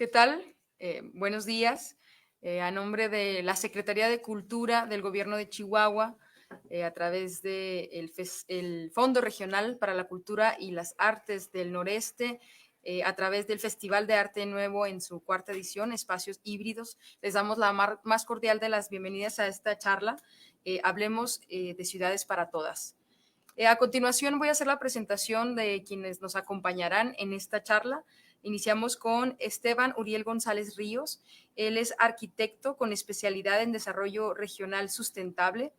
¿Qué tal? Buenos días. A nombre de la Secretaría de Cultura del Gobierno de Chihuahua, a través del el Fondo Regional para la Cultura y las Artes del Noreste, a través del Festival de Arte Nuevo en su cuarta edición, Espacios Híbridos, les damos la más cordial de las bienvenidas a esta charla. Hablemos de ciudades para todas. A continuación voy a hacer la presentación de quienes nos acompañarán en esta charla. Iniciamos con Esteban Uriel González Ríos. Él es arquitecto con especialidad en desarrollo regional sustentable.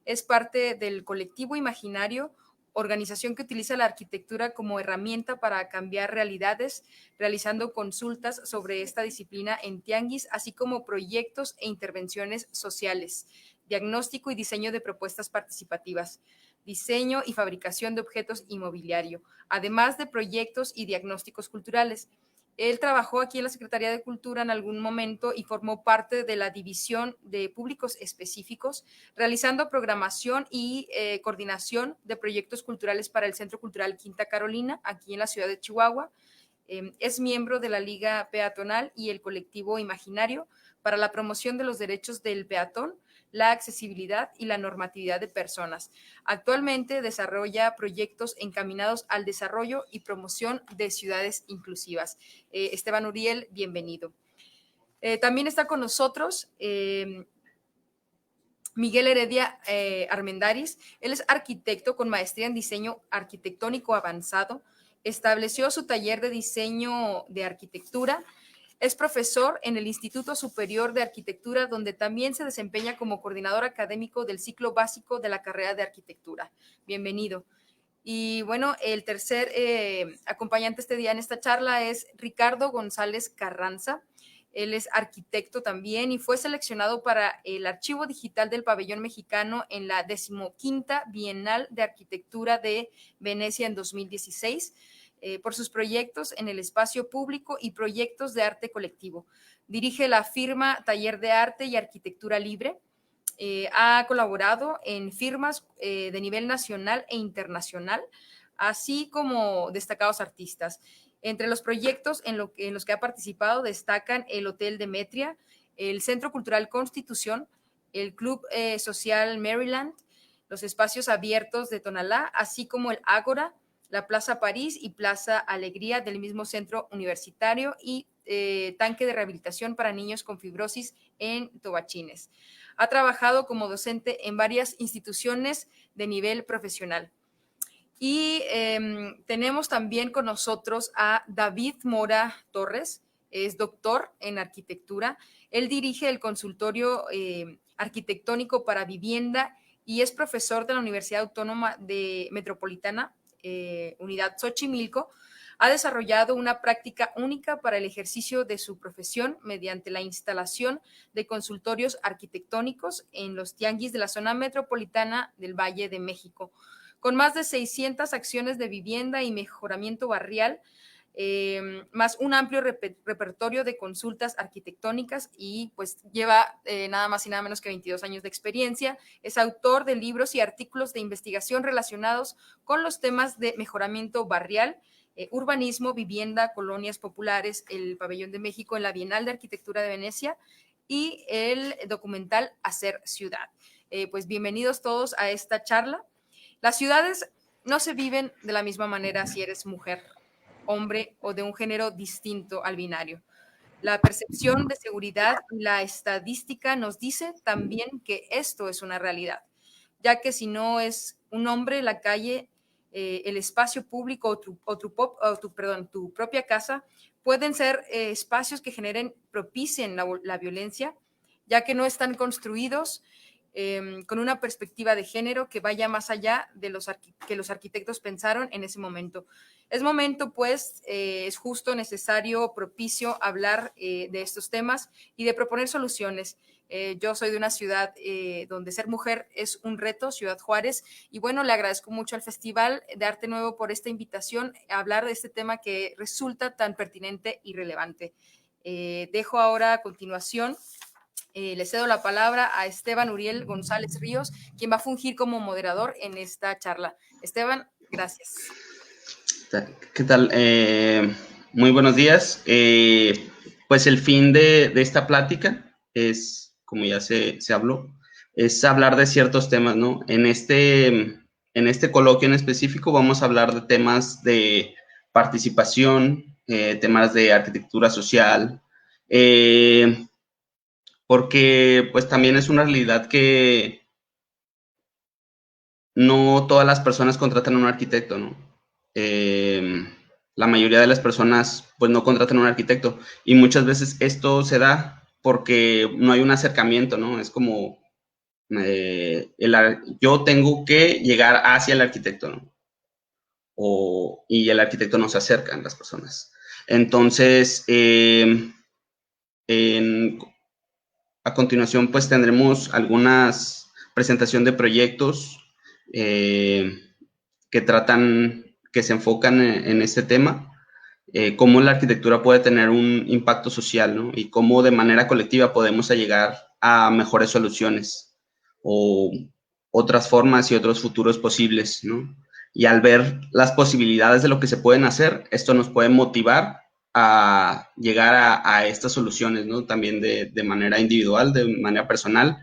Es parte del colectivo Imaginario, organización que utiliza la arquitectura como herramienta para cambiar realidades, realizando consultas sobre esta disciplina en tianguis, así como proyectos e intervenciones sociales, diagnóstico y diseño de propuestas participativas, diseño y fabricación de objetos inmobiliario, además de proyectos y diagnósticos culturales. Él trabajó aquí en la Secretaría de Cultura en algún momento y formó parte de la división de públicos específicos, realizando programación y coordinación de proyectos culturales para el Centro Cultural Quinta Carolina, aquí en la ciudad de Chihuahua. Es miembro de la Liga Peatonal y el colectivo Imaginario para la promoción de los derechos del peatón, la accesibilidad y la normatividad de personas. Actualmente desarrolla proyectos encaminados al desarrollo y promoción de ciudades inclusivas. Esteban Uriel, bienvenido. También está con nosotros Miguel Heredia Armendáriz. Él es arquitecto con maestría en diseño arquitectónico avanzado. Estableció su taller de diseño de arquitectura. Es profesor en el Instituto Superior de Arquitectura, donde también se desempeña como coordinador académico del ciclo básico de la carrera de arquitectura. Bienvenido. Y bueno, el tercer acompañante este día en esta charla es Ricardo González Carranza. Él es arquitecto también y fue seleccionado para el Archivo Digital del Pabellón Mexicano en la 15ª Bienal de Arquitectura de Venecia en 2016 por sus proyectos en el espacio público y proyectos de arte colectivo. Dirige la firma Taller de Arte y Arquitectura Libre. Ha colaborado en firmas de nivel nacional e internacional, así como destacados artistas. Entre los proyectos en los que ha participado destacan el Hotel Demetria, el Centro Cultural Constitución, el Club Social Maryland, los espacios abiertos de Tonalá, así como el Ágora, la Plaza París y Plaza Alegría del mismo centro universitario y tanque de rehabilitación para niños con fibrosis en Tobachines. Ha trabajado como docente en varias instituciones de nivel profesional. Y tenemos también con nosotros a David Mora Torres, es doctor en arquitectura. Él dirige el consultorio arquitectónico para vivienda y es profesor de la Universidad Autónoma de Metropolitana, Unidad Xochimilco. Ha desarrollado una práctica única para el ejercicio de su profesión mediante la instalación de consultorios arquitectónicos en los tianguis de la zona metropolitana del Valle de México, con más de 600 acciones de vivienda y mejoramiento barrial, más un amplio repertorio de consultas arquitectónicas y pues lleva nada más y nada menos que 22 años de experiencia. Es autor de libros y artículos de investigación relacionados con los temas de mejoramiento barrial, urbanismo, vivienda, colonias populares, el Pabellón de México en la Bienal de Arquitectura de Venecia y el documental Hacer Ciudad. Pues bienvenidos todos a esta charla. Las ciudades no se viven de la misma manera si eres mujer, hombre o de un género distinto al binario. La percepción de seguridad y la estadística nos dice también que esto es una realidad, ya que si no es un hombre, la calle, el espacio público tu propia casa pueden ser espacios que propicien la violencia, ya que no están construidos con una perspectiva de género que vaya más allá de que los arquitectos pensaron en ese momento. Es momento, pues, es justo, necesario, propicio hablar de estos temas y de proponer soluciones. Yo soy de una ciudad donde ser mujer es un reto, Ciudad Juárez, y bueno, le agradezco mucho al Festival de Arte Nuevo por esta invitación a hablar de este tema que resulta tan pertinente y relevante. Dejo ahora a continuación le cedo la palabra a Esteban Uriel González Ríos, quien va a fungir como moderador en esta charla. Esteban, gracias. ¿Qué tal? Muy buenos días. pues el fin de esta plática es, como ya se habló, es hablar de ciertos temas, ¿no? En este coloquio en específico vamos a hablar de temas de participación, temas de arquitectura social, porque pues también es una realidad que no todas las personas contratan a un arquitecto, ¿no? La mayoría de las personas pues no contratan a un arquitecto y muchas veces esto se da porque no hay un acercamiento, ¿no? Es como yo tengo que llegar hacia el arquitecto, ¿no? Y el arquitecto no se acerca a las personas. Entonces, a continuación, pues tendremos algunas presentación de proyectos que se enfocan en este tema, cómo la arquitectura puede tener un impacto social, ¿no? Y cómo de manera colectiva podemos llegar a mejores soluciones o otras formas y otros futuros posibles, ¿no? Y al ver las posibilidades de lo que se pueden hacer, esto nos puede motivar a llegar a estas soluciones, ¿no? También de manera individual, de manera personal,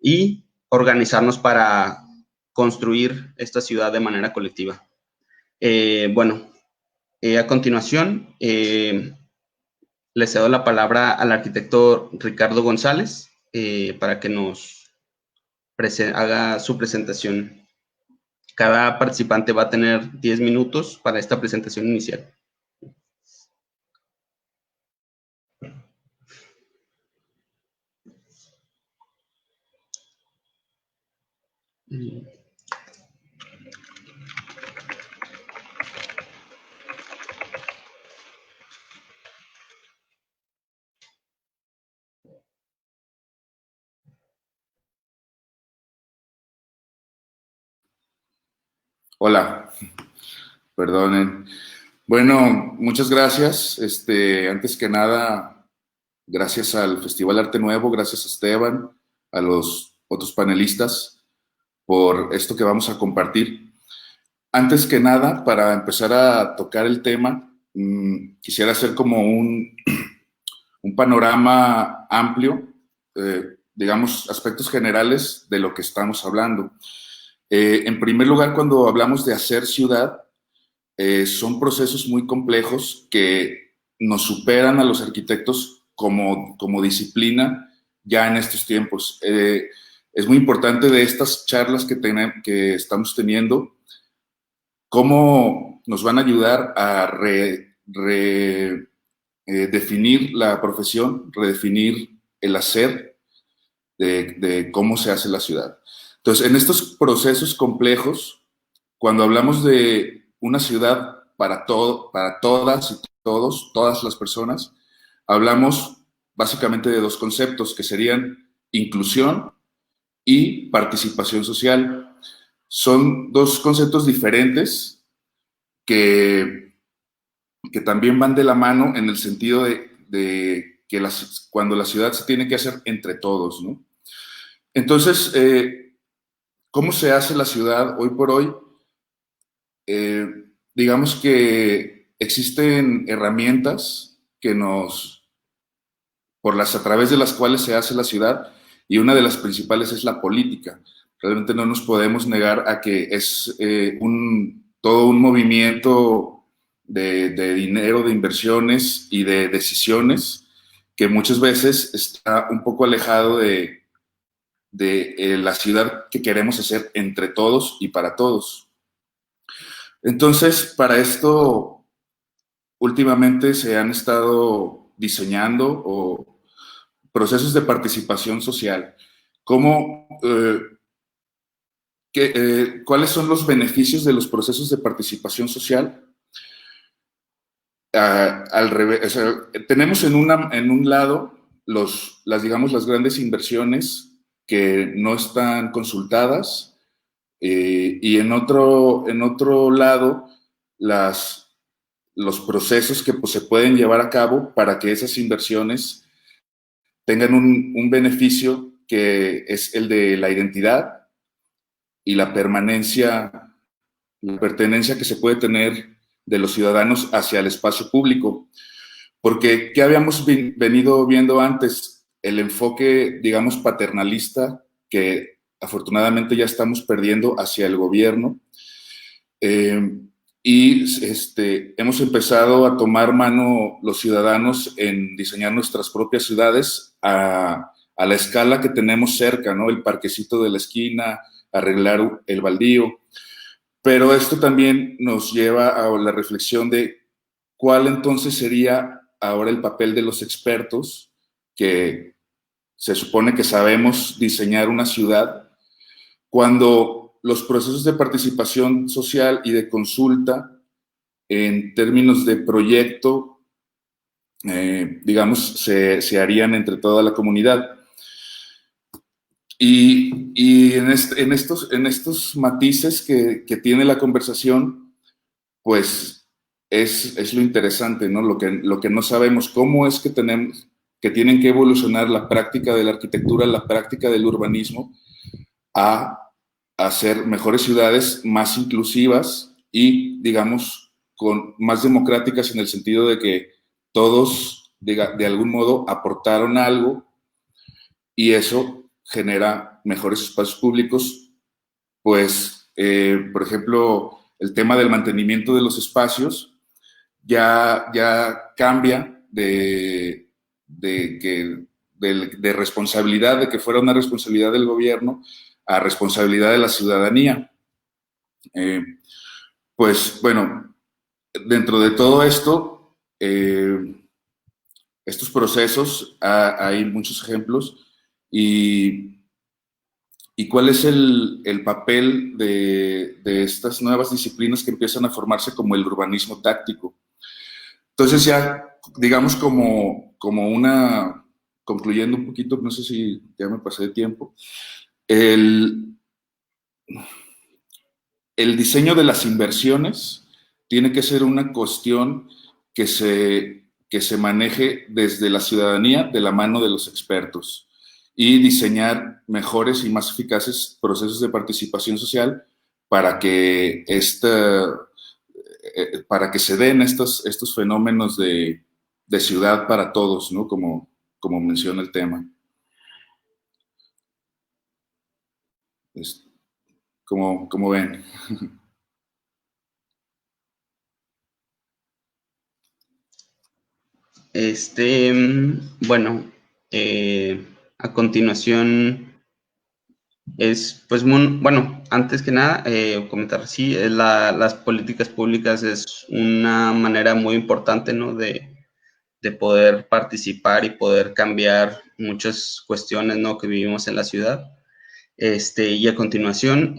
y organizarnos para construir esta ciudad de manera colectiva. Bueno, a continuación, le cedo la palabra al arquitecto Ricardo González para que nos haga su presentación. Cada participante va a tener 10 minutos para esta presentación inicial. Hola, perdonen. Bueno, muchas gracias. Antes que nada, gracias al Festival Arte Nuevo, gracias a Esteban, a los otros panelistas por esto que vamos a compartir. Antes que nada, para empezar a tocar el tema, quisiera hacer como un panorama amplio, digamos, aspectos generales de lo que estamos hablando. En primer lugar, cuando hablamos de hacer ciudad, son procesos muy complejos que nos superan a los arquitectos como disciplina ya en estos tiempos. Es muy importante de estas charlas que estamos teniendo, cómo nos van a ayudar a definir la profesión, redefinir el hacer de cómo se hace la ciudad. Entonces, en estos procesos complejos, cuando hablamos de una ciudad para todas y todas las personas, hablamos básicamente de dos conceptos que serían inclusión y participación social. Son dos conceptos diferentes que también van de la mano en el sentido de que cuando la ciudad se tiene que hacer entre todos, ¿no? Entonces, ¿cómo se hace la ciudad hoy por hoy? Digamos que existen herramientas a través de las cuales se hace la ciudad, y una de las principales es la política. Realmente no nos podemos negar a que es todo un movimiento de dinero, de inversiones y de decisiones que muchas veces está un poco alejado de la ciudad que queremos hacer entre todos y para todos. Entonces, para esto, últimamente se han estado diseñando procesos de participación social. ¿Cuáles son los beneficios de los procesos de participación social? Al revés, o sea, tenemos en un lado las grandes inversiones que no están consultadas, y en otro lado los procesos que pues, se pueden llevar a cabo para que esas inversiones tengan un beneficio que es el de la identidad y la permanencia, la pertenencia que se puede tener de los ciudadanos hacia el espacio público. Porque, ¿qué habíamos venido viendo antes? El enfoque, digamos, paternalista, que afortunadamente ya estamos perdiendo hacia el gobierno. Hemos empezado a tomar mano los ciudadanos en diseñar nuestras propias ciudades a la escala que tenemos cerca, ¿no? El parquecito de la esquina, arreglar el baldío. Pero esto también nos lleva a la reflexión de cuál entonces sería ahora el papel de los expertos, que se supone que sabemos diseñar una ciudad, cuando los procesos de participación social y de consulta en términos de proyecto, digamos, se harían entre toda la comunidad. Y en estos matices que tiene la conversación, pues es lo interesante, ¿no? Lo que no sabemos, cómo es que tienen que evolucionar la práctica de la arquitectura, la práctica del urbanismo, a hacer mejores ciudades más inclusivas y, digamos, más democráticas, en el sentido de que todos, de algún modo, aportaron algo, y eso genera mejores espacios públicos. Pues, por ejemplo, el tema del mantenimiento de los espacios ya cambia de responsabilidad, de que fuera una responsabilidad del gobierno, a responsabilidad de la ciudadanía. Pues bueno, dentro de todo esto, estos procesos, hay muchos ejemplos. ¿Y cuál es el papel de estas nuevas disciplinas que empiezan a formarse, como el urbanismo táctico? Entonces, ya, digamos, como concluyendo un poquito, no sé si ya me pasé de tiempo, el diseño de las inversiones tiene que ser una cuestión que se maneje desde la ciudadanía, de la mano de los expertos, y diseñar mejores y más eficaces procesos de participación social para que se den estos fenómenos de ciudad para todos, ¿no? Como menciona el tema. Como ven. Bueno, a continuación pues, bueno, antes que nada, comentar, sí, las políticas públicas es una manera muy importante, ¿no? de poder participar y poder cambiar muchas cuestiones, ¿no? que vivimos en la ciudad. Y a continuación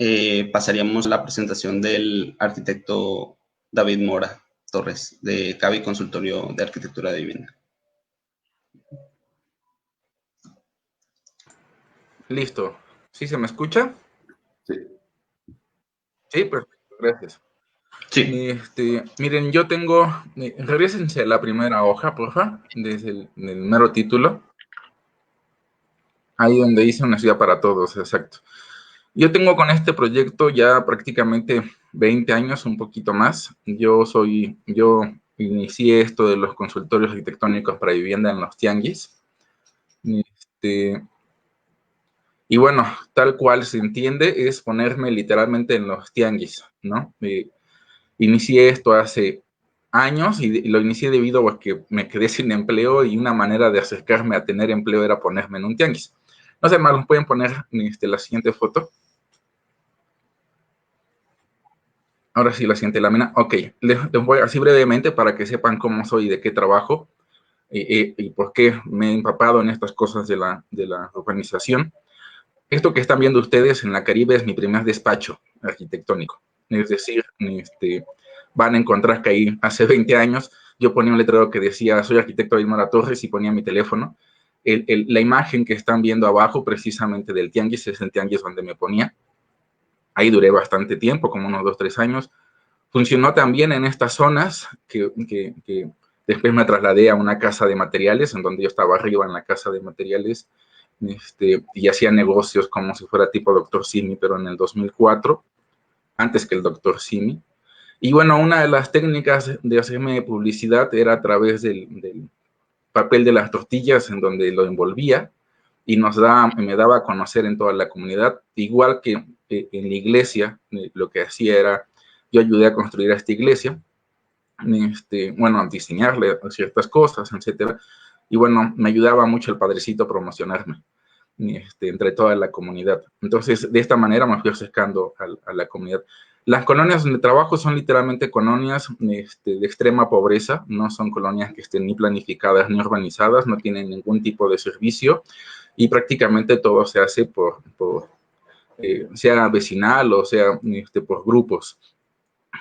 pasaríamos a la presentación del arquitecto David Mora Torres, de CAVI Consultorio de Arquitectura de Vivienda. Listo. ¿Sí se me escucha? Sí. Sí, perfecto, gracias. Sí. Miren, yo tengo, regrésense a la primera hoja, porfa, desde el mero título. Ahí donde dice una ciudad para todos, exacto. Yo tengo con este proyecto ya prácticamente 20 años, un poquito más. Yo inicié esto de los consultorios arquitectónicos para vivienda en los tianguis. Y bueno, tal cual se entiende, es ponerme literalmente en los tianguis, ¿no? Inicié esto hace años y lo inicié debido a que me quedé sin empleo, y una manera de acercarme a tener empleo era ponerme en un tianguis. No sé, Marlon, ¿pueden poner la siguiente foto? Ahora sí, la siguiente lámina. Ok, les voy así brevemente para que sepan cómo soy y de qué trabajo y por qué me he empapado en estas cosas de la urbanización. Esto que están viendo ustedes en la Caribe es mi primer despacho arquitectónico. Es decir, van a encontrar que ahí hace 20 años yo ponía un letrero que decía soy arquitecto David Mora Torres y ponía mi teléfono. La imagen que están viendo abajo precisamente del tianguis es el tianguis donde me ponía. Ahí duré bastante tiempo, como unos 2-3 años. Funcionó también en estas zonas que después me trasladé a una casa de materiales, en donde yo estaba arriba en la casa de materiales, y hacía negocios como si fuera tipo Dr. Simi, pero en el 2004, antes que el Dr. Simi. Y bueno, una de las técnicas de hacerme publicidad era a través del papel de las tortillas en donde lo envolvía y me daba a conocer en toda la comunidad, igual que en la iglesia. Lo que hacía era, yo ayudé a construir esta iglesia, bueno, a diseñarle ciertas cosas, etcétera, y bueno, me ayudaba mucho el padrecito a promocionarme entre toda la comunidad. Entonces, de esta manera me fui acercando a la comunidad. Las colonias donde trabajo son literalmente colonias de extrema pobreza, no son colonias que estén ni planificadas ni urbanizadas, no tienen ningún tipo de servicio y prácticamente todo se hace sea vecinal o sea por grupos,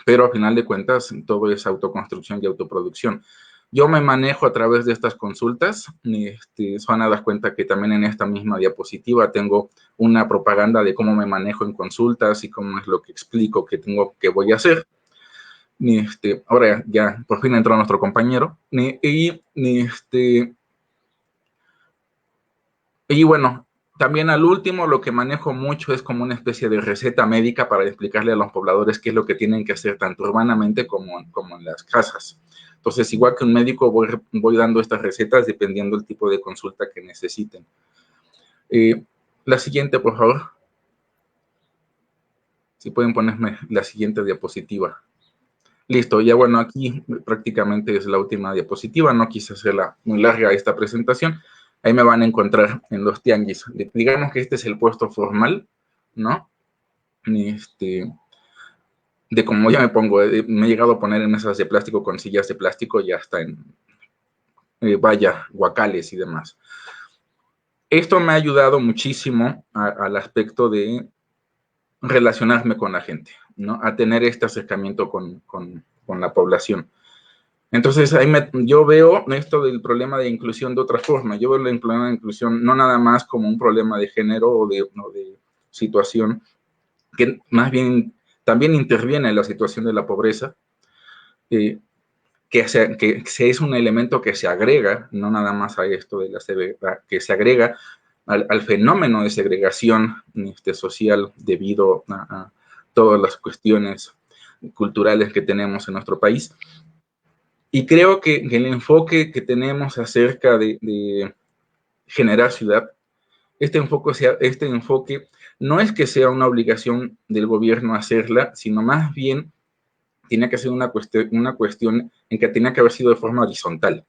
pero al final de cuentas todo es autoconstrucción y autoproducción. Yo me manejo a través de estas consultas. Se van a dar cuenta que también en esta misma diapositiva tengo una propaganda de cómo me manejo en consultas y cómo es lo que explico que voy a hacer. Ahora ya por fin entró nuestro compañero. Y bueno, también al último lo que manejo mucho es como una especie de receta médica para explicarle a los pobladores qué es lo que tienen que hacer tanto urbanamente como en las casas. Entonces, igual que un médico, voy dando estas recetas dependiendo del tipo de consulta que necesiten. La siguiente, por favor. Si pueden ponerme la siguiente diapositiva. Listo, ya bueno, aquí prácticamente es la última diapositiva. No quise hacerla muy larga esta presentación. Ahí me van a encontrar en los tianguis. Digamos que este es el puesto formal, ¿no? De como ya me pongo, me he llegado a poner en mesas de plástico con sillas de plástico y hasta en guacales y demás. Esto me ha ayudado muchísimo al aspecto de relacionarme con la gente, ¿no? A tener este acercamiento con la población. Entonces, yo veo esto del problema de inclusión de otra forma. Yo veo el problema de inclusión no nada más como un problema de género o de situación, que más bien también interviene en la situación de la pobreza, que es un elemento que se agrega, no nada más a esto de la segregación, que se agrega al fenómeno de segregación social debido a todas las cuestiones culturales que tenemos en nuestro país. Y creo que el enfoque que tenemos acerca de generar ciudad, este enfoque no es que sea una obligación del gobierno hacerla, sino más bien tiene que ser una cuestión en que tiene que haber sido de forma horizontal,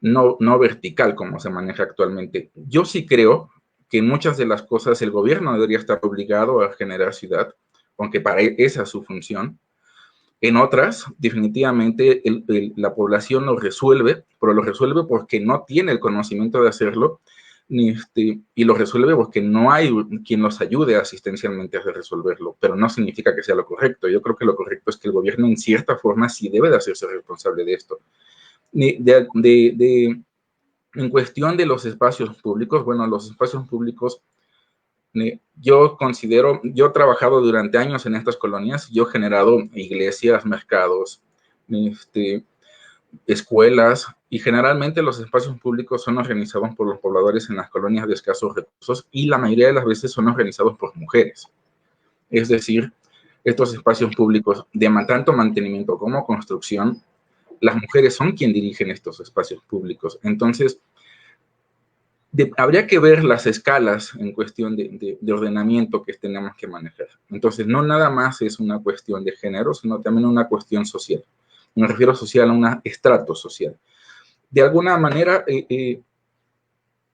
no vertical como se maneja actualmente. Yo sí creo que en muchas de las cosas el gobierno debería estar obligado a generar ciudad, aunque para esa es su función. En otras, definitivamente, la población lo resuelve, pero lo resuelve porque no tiene el conocimiento de hacerlo, y lo resuelve porque no hay quien los ayude asistencialmente a resolverlo, pero no significa que sea lo correcto. Yo creo que lo correcto es que el gobierno, en cierta forma, sí debe de hacerse responsable de esto. En cuestión de los espacios públicos, bueno, los espacios públicos, yo he trabajado durante años en estas colonias, yo he generado iglesias, mercados, escuelas, y generalmente los espacios públicos son organizados por los pobladores en las colonias de escasos recursos y la mayoría de las veces son organizados por mujeres. Es decir, estos espacios públicos de tanto mantenimiento como construcción, las mujeres son quienes dirigen estos espacios públicos. Entonces, habría que ver las escalas en cuestión de ordenamiento que tenemos que manejar. Entonces, no nada más es una cuestión de género, sino también una cuestión social. Me refiero social a un estrato social. De alguna manera,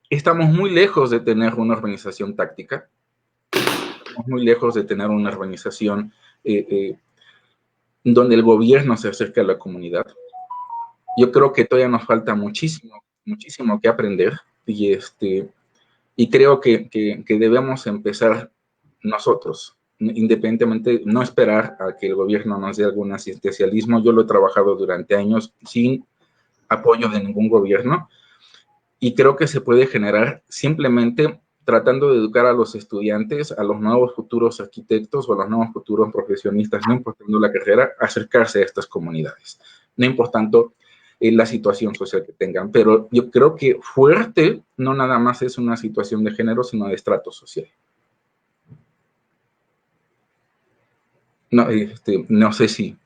estamos muy lejos de tener una organización táctica, estamos muy lejos de tener una organización donde el gobierno se acerque a la comunidad. Yo creo que todavía nos falta muchísimo, muchísimo que aprender, y creo que debemos empezar nosotros, independientemente, no esperar a que el gobierno nos dé algún asistencialismo. Yo lo he trabajado durante años sin apoyo de ningún gobierno, y creo que se puede generar simplemente tratando de educar a los estudiantes, a los nuevos futuros arquitectos o a los nuevos futuros profesionistas, no importando la carrera, acercarse a estas comunidades, no importando la situación social que tengan. Pero yo creo que fuerte no nada más es una situación de género, sino de estrato social. No, no sé si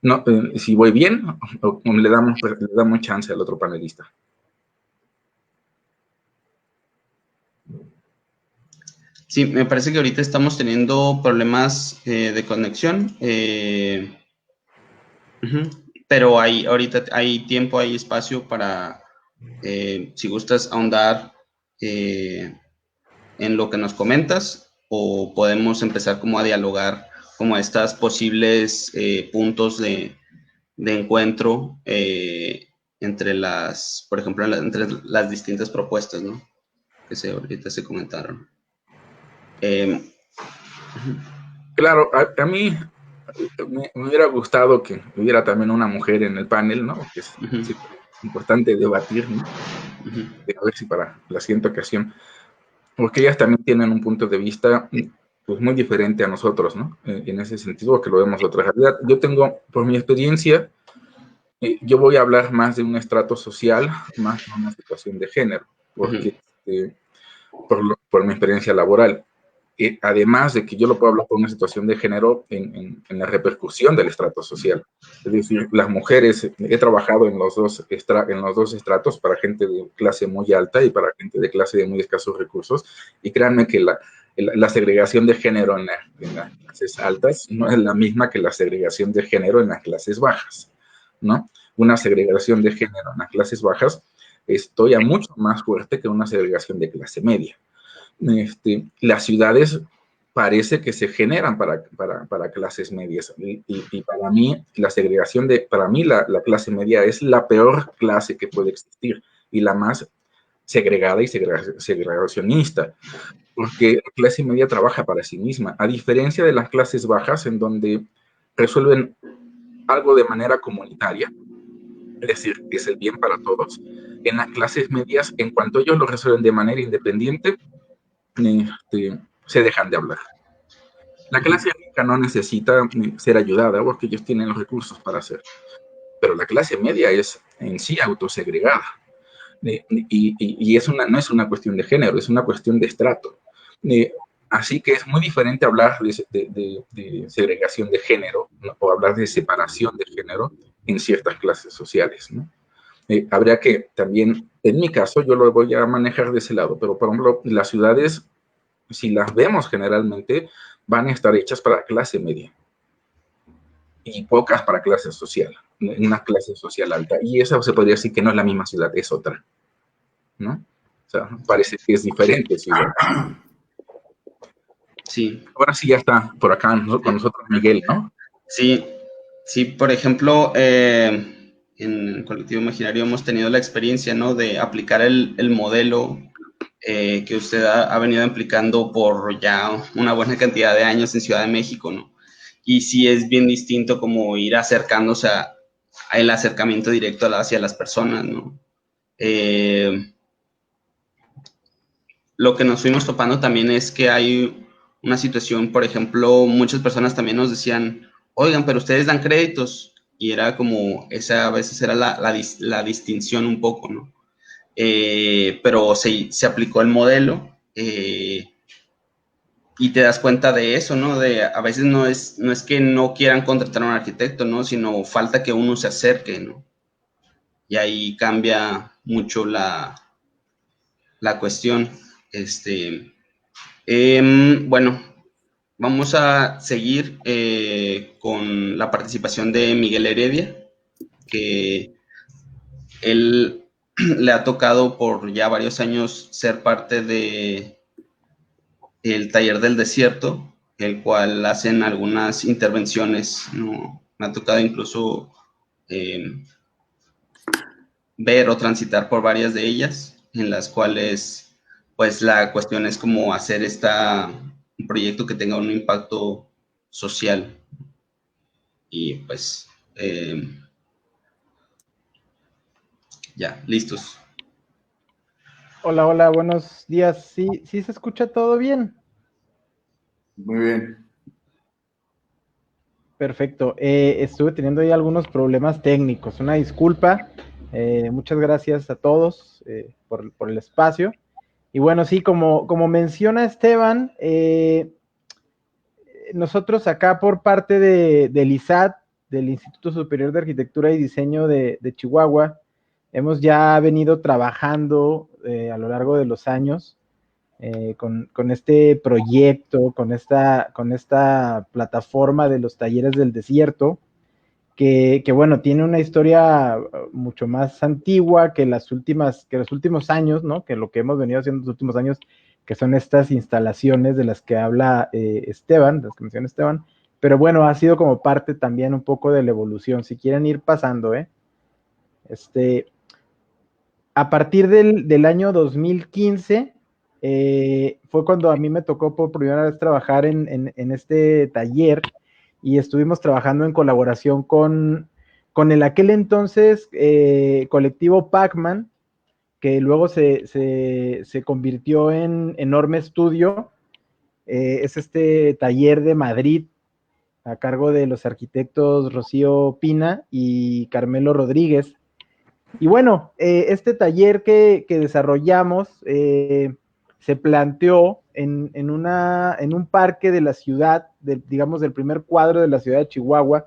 No, si voy bien, o le damos chance al otro panelista. Sí, me parece que ahorita estamos teniendo problemas de conexión, pero ahorita hay tiempo, hay espacio para, si gustas, ahondar en lo que nos comentas, o podemos empezar como a dialogar como estas posibles puntos de encuentro entre por ejemplo, entre las distintas propuestas, ¿no? Que ahorita se comentaron. Claro, a mí me hubiera gustado que hubiera también una mujer en el panel, ¿no? Que es importante debatir, ¿no? A ver si para la siguiente ocasión, porque ellas también tienen un punto de vista pues muy diferente a nosotros, ¿no? En ese sentido, que lo vemos de otra realidad. Yo tengo, por mi experiencia, yo voy a hablar más de un estrato social, más de una situación de género, porque por mi experiencia laboral. Además de que yo lo puedo hablar por una situación de género en la repercusión del estrato social. Es decir, las mujeres, he trabajado en los dos estratos, para gente de clase muy alta y para gente de clase de muy escasos recursos, y créanme que la segregación de género en las clases altas no es la misma que la segregación de género en las clases bajas, ¿no? Una segregación de género en las clases bajas es todavía mucho más fuerte que una segregación de clase media. Las ciudades parece que se generan para clases medias, y para mí la segregación para mí la clase media es la peor clase que puede existir y la más segregada y segregacionista, porque la clase media trabaja para sí misma, a diferencia de las clases bajas en donde resuelven algo de manera comunitaria, es decir, que es el bien para todos. En las clases medias, en cuanto ellos lo resuelven de manera independiente, se dejan de hablar. La clase rica no necesita ser ayudada porque ellos tienen los recursos para hacer, pero la clase media es en sí autosegregada, y no es una cuestión de género, es una cuestión de estrato. Así que es muy diferente hablar de segregación de género, ¿no? O hablar de separación de género en ciertas clases sociales, ¿no? Habría que también, en mi caso, yo lo voy a manejar de ese lado, pero por ejemplo, las ciudades, si las vemos generalmente, van a estar hechas para clase media y pocas para clase social, una clase social alta. Y esa se podría decir que no es la misma ciudad, es otra, ¿no? O sea, parece que es diferente ciudad. Sí. Ahora sí ya está por acá con nosotros Miguel, ¿no? Sí, sí, por ejemplo, en el Colectivo Imaginario hemos tenido la experiencia, ¿no?, de aplicar el modelo que usted ha venido aplicando por ya una buena cantidad de años en Ciudad de México, ¿no? Y sí es bien distinto como ir acercándose a el acercamiento directo hacia las personas, ¿no? Lo que nos fuimos topando también es que hay una situación, por ejemplo, muchas personas también nos decían, oigan, pero ustedes dan créditos, y era como, esa a veces era la distinción un poco, ¿no? Pero se aplicó el modelo, y te das cuenta de eso, ¿no? De a veces no es que no quieran contratar a un arquitecto, ¿no? Sino falta que uno se acerque, ¿no? Y ahí cambia mucho la cuestión. Bueno, vamos a seguir con la participación de Miguel Heredia, que él le ha tocado por ya varios años ser parte de el Taller del Desierto, el cual hacen algunas intervenciones, ¿no? Me ha tocado incluso ver o transitar por varias de ellas, en las cuales pues la cuestión es como hacer un proyecto que tenga un impacto social. Y pues ya, listos. Hola, hola, buenos días. ¿Sí se escucha todo bien? Muy bien. Perfecto. Estuve teniendo ahí algunos problemas técnicos. Una disculpa. Muchas gracias a todos por el espacio. Y bueno, sí, como menciona Esteban, nosotros acá por parte del ISAT del Instituto Superior de Arquitectura y Diseño de Chihuahua hemos ya venido trabajando a lo largo de los años con este proyecto, con esta plataforma de los talleres del desierto, que bueno, tiene una historia mucho más antigua que los últimos años, ¿no? Que lo que hemos venido haciendo en los últimos años, que son estas instalaciones de las que habla Esteban, de las que menciona Esteban, pero bueno, ha sido como parte también un poco de la evolución. Si quieren ir pasando, a partir del año 2015, fue cuando a mí me tocó por primera vez trabajar en este taller, y estuvimos trabajando en colaboración con el aquel entonces colectivo Pac-Man, que luego se convirtió en Enorme Estudio. Es este taller de Madrid a cargo de los arquitectos Rocío Pina y Carmelo Rodríguez. Y bueno, este taller que desarrollamos se planteó en un parque de la ciudad, digamos del primer cuadro de la ciudad de Chihuahua,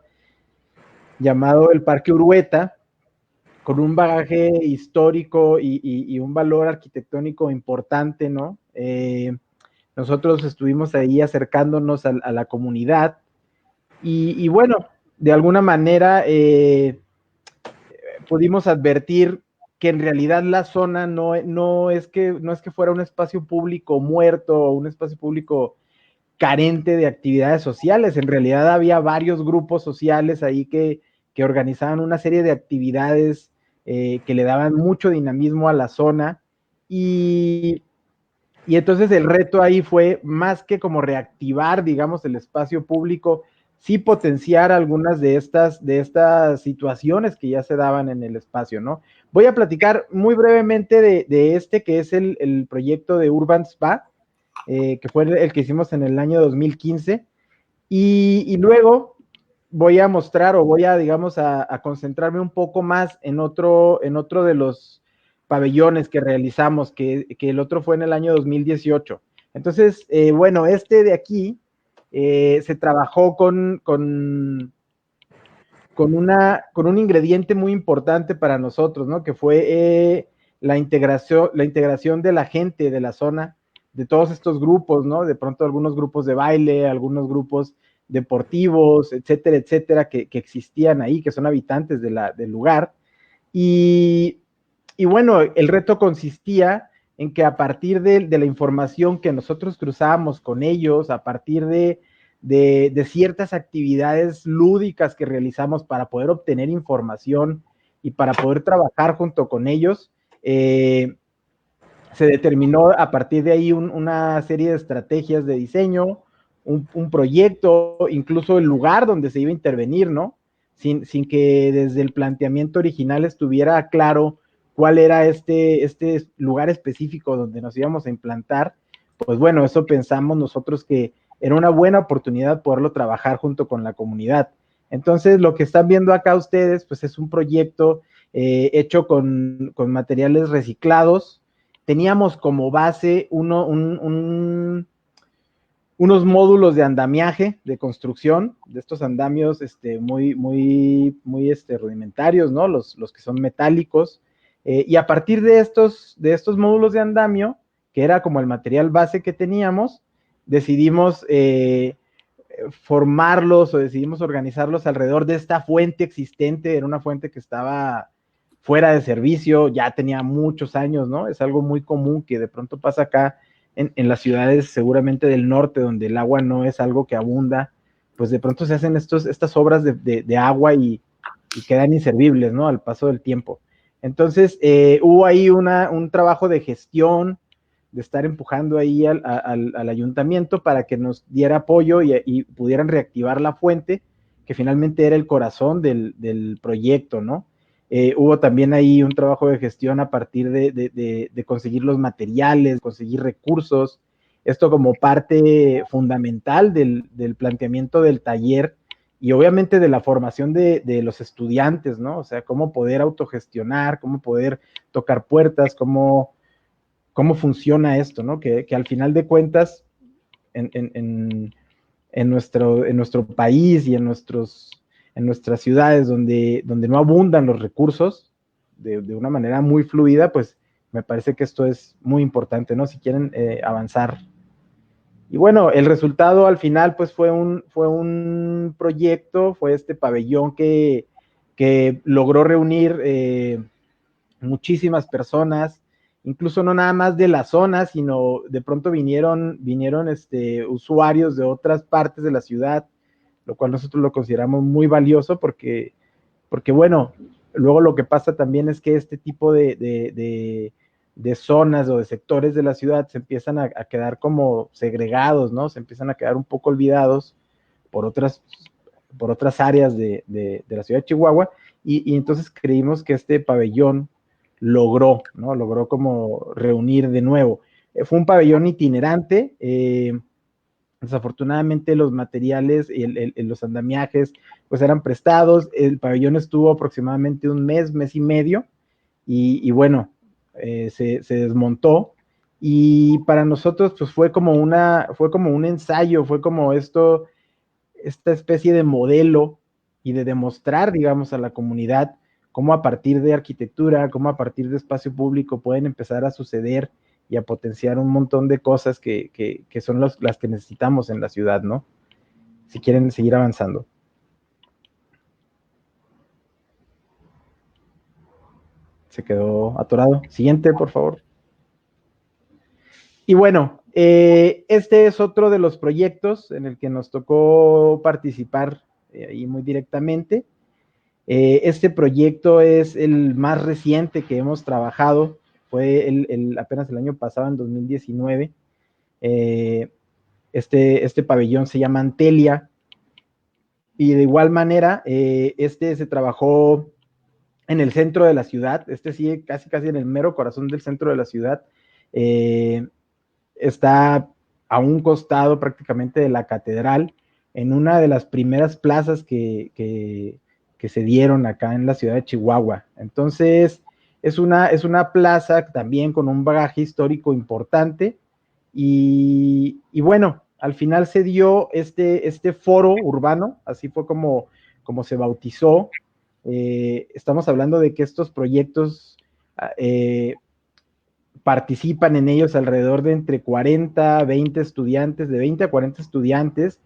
llamado el Parque Urueta, con un bagaje histórico y un valor arquitectónico importante, ¿no? Nosotros estuvimos ahí acercándonos a la comunidad y bueno, de alguna manera pudimos advertir que en realidad la zona no es que fuera un espacio público muerto o un espacio público carente de actividades sociales. En realidad había varios grupos sociales ahí que organizaban una serie de actividades que le daban mucho dinamismo a la zona, y entonces el reto ahí fue más que como reactivar, digamos, el espacio público, sí potenciar algunas de estas situaciones que ya se daban en el espacio, ¿no? Voy a platicar muy brevemente de este que es el proyecto de Urban Spa, que fue el que hicimos en el año 2015, y luego voy a mostrar, o voy a, digamos, a concentrarme un poco más en otro de los pabellones que realizamos, que el otro fue en el año 2018. Entonces, bueno, este de aquí se trabajó con un ingrediente muy importante para nosotros, ¿no? Que fue la integración de la gente de la zona, de todos estos grupos, ¿no? De pronto algunos grupos de baile, algunos grupos deportivos, etcétera, etcétera, que existían ahí, que son habitantes del lugar. Y bueno, el reto consistía en que a partir de la información que nosotros cruzábamos con ellos, a partir de ciertas actividades lúdicas que realizamos para poder obtener información y para poder trabajar junto con ellos, se determinó a partir de ahí una serie de estrategias de diseño, un proyecto, incluso el lugar donde se iba a intervenir, ¿no? Sin que desde el planteamiento original estuviera claro cuál era este lugar específico donde nos íbamos a implantar. Pues bueno, eso pensamos nosotros que era una buena oportunidad poderlo trabajar junto con la comunidad. Entonces, lo que están viendo acá ustedes, pues es un proyecto hecho con materiales reciclados. Teníamos como base unos módulos de andamiaje, de construcción, de estos andamios muy rudimentarios, ¿no? Los que son metálicos. Y a partir de estos módulos de andamio, que era como el material base que teníamos, decidimos formarlos o decidimos organizarlos alrededor de esta fuente existente. Era una fuente que estaba fuera de servicio, ya tenía muchos años, ¿no? Es algo muy común que de pronto pasa acá en las ciudades seguramente del norte, donde el agua no es algo que abunda, pues de pronto se hacen estas obras de agua y quedan inservibles, ¿no? Al paso del tiempo. Entonces, hubo ahí un trabajo de gestión, de estar empujando ahí al ayuntamiento para que nos diera apoyo y pudieran reactivar la fuente, que finalmente era el corazón del proyecto, ¿no? Hubo también ahí un trabajo de gestión a partir de conseguir los materiales, conseguir recursos, esto como parte fundamental del planteamiento del taller y obviamente de la formación de los estudiantes, ¿no? O sea, cómo poder autogestionar, cómo poder tocar puertas, cómo funciona esto, ¿no? Que al final de cuentas, en nuestro país y en nuestros nuestras ciudades donde no abundan los recursos de una manera muy fluida, pues me parece que esto es muy importante, ¿no? Si quieren avanzar. Y bueno, el resultado al final pues fue un proyecto, fue este pabellón que logró reunir muchísimas personas, incluso no nada más de la zona, sino de pronto vinieron usuarios de otras partes de la ciudad, lo cual nosotros lo consideramos muy valioso porque bueno, luego lo que pasa también es que este tipo de zonas o de sectores de la ciudad se empiezan a quedar como segregados, ¿no? Se empiezan a quedar un poco olvidados por otras áreas de la ciudad de Chihuahua, y entonces creímos que este pabellón logró, ¿no? Logró como reunir de nuevo. Fue un pabellón itinerante, desafortunadamente los materiales y los andamiajes pues eran prestados, el pabellón estuvo aproximadamente un mes y medio, y bueno, se desmontó, y para nosotros pues fue como un ensayo, fue como esta especie de modelo y de demostrar, digamos, a la comunidad cómo a partir de arquitectura, cómo a partir de espacio público pueden empezar a suceder y a potenciar un montón de cosas que son las que necesitamos en la ciudad, ¿no? Si quieren seguir avanzando. Se quedó atorado. Siguiente, por favor. Y bueno, este es otro de los proyectos en el que nos tocó participar ahí muy directamente. Este proyecto es el más reciente que hemos trabajado, fue apenas el año pasado, en 2019. Este pabellón se llama Antelia, y de igual manera, se trabajó en el centro de la ciudad, sí, casi en el mero corazón del centro de la ciudad. Está a un costado prácticamente de la catedral, en una de las primeras plazas que se dieron acá en la ciudad de Chihuahua. Entonces, es una plaza también con un bagaje histórico importante, y bueno, al final se dio este foro urbano, así fue como se bautizó. Estamos hablando de que estos proyectos participan en ellos alrededor de entre 40 a 20 estudiantes, de 20 a 40 estudiantes,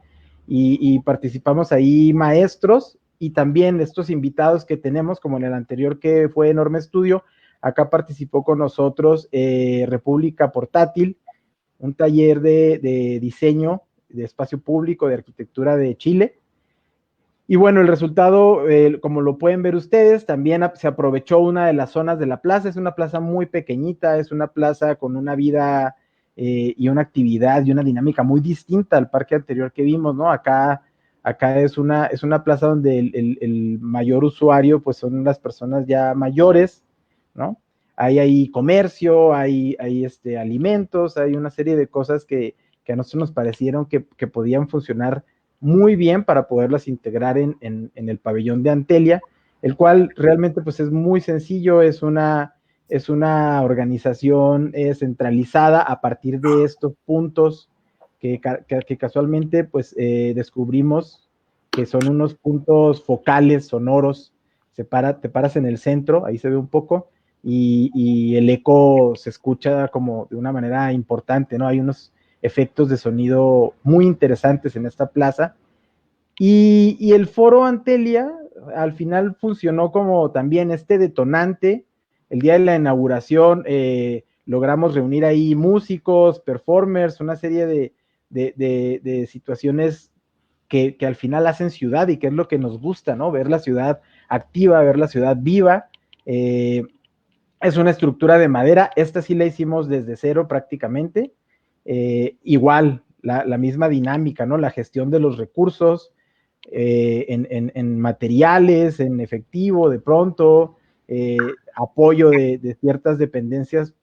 y participamos ahí maestros y también estos invitados que tenemos, como en el anterior que fue Enorme Estudio. Acá participó con nosotros República Portátil, un taller de diseño de espacio público, de arquitectura de Chile. Y bueno, el resultado, como lo pueden ver ustedes, también se aprovechó una de las zonas de la plaza. Es una plaza muy pequeñita, es una plaza con una vida y una actividad y una dinámica muy distinta al parque anterior que vimos, ¿no? Acá es una plaza donde el mayor usuario pues son las personas ya mayores, ¿no? Hay comercio, hay alimentos, hay una serie de cosas que a nosotros nos parecieron que podían funcionar muy bien para poderlas integrar en el pabellón de Antelia, el cual realmente pues es muy sencillo, es una organización centralizada a partir de estos puntos que casualmente pues descubrimos que son unos puntos focales sonoros. Te paras en el centro, ahí se ve un poco, y el eco se escucha como de una manera importante, ¿no? Hay unos efectos de sonido muy interesantes en esta plaza, y el foro Antelia al final funcionó como también detonante. El día de la inauguración logramos reunir ahí músicos, performers, una serie de situaciones que al final hacen ciudad, y que es lo que nos gusta, ¿no? Ver la ciudad activa, ver la ciudad viva. Es una estructura de madera, esta sí la hicimos desde cero prácticamente. Igual, la misma dinámica, ¿no? La gestión de los recursos, en materiales, en efectivo, de pronto, apoyo de ciertas dependencias,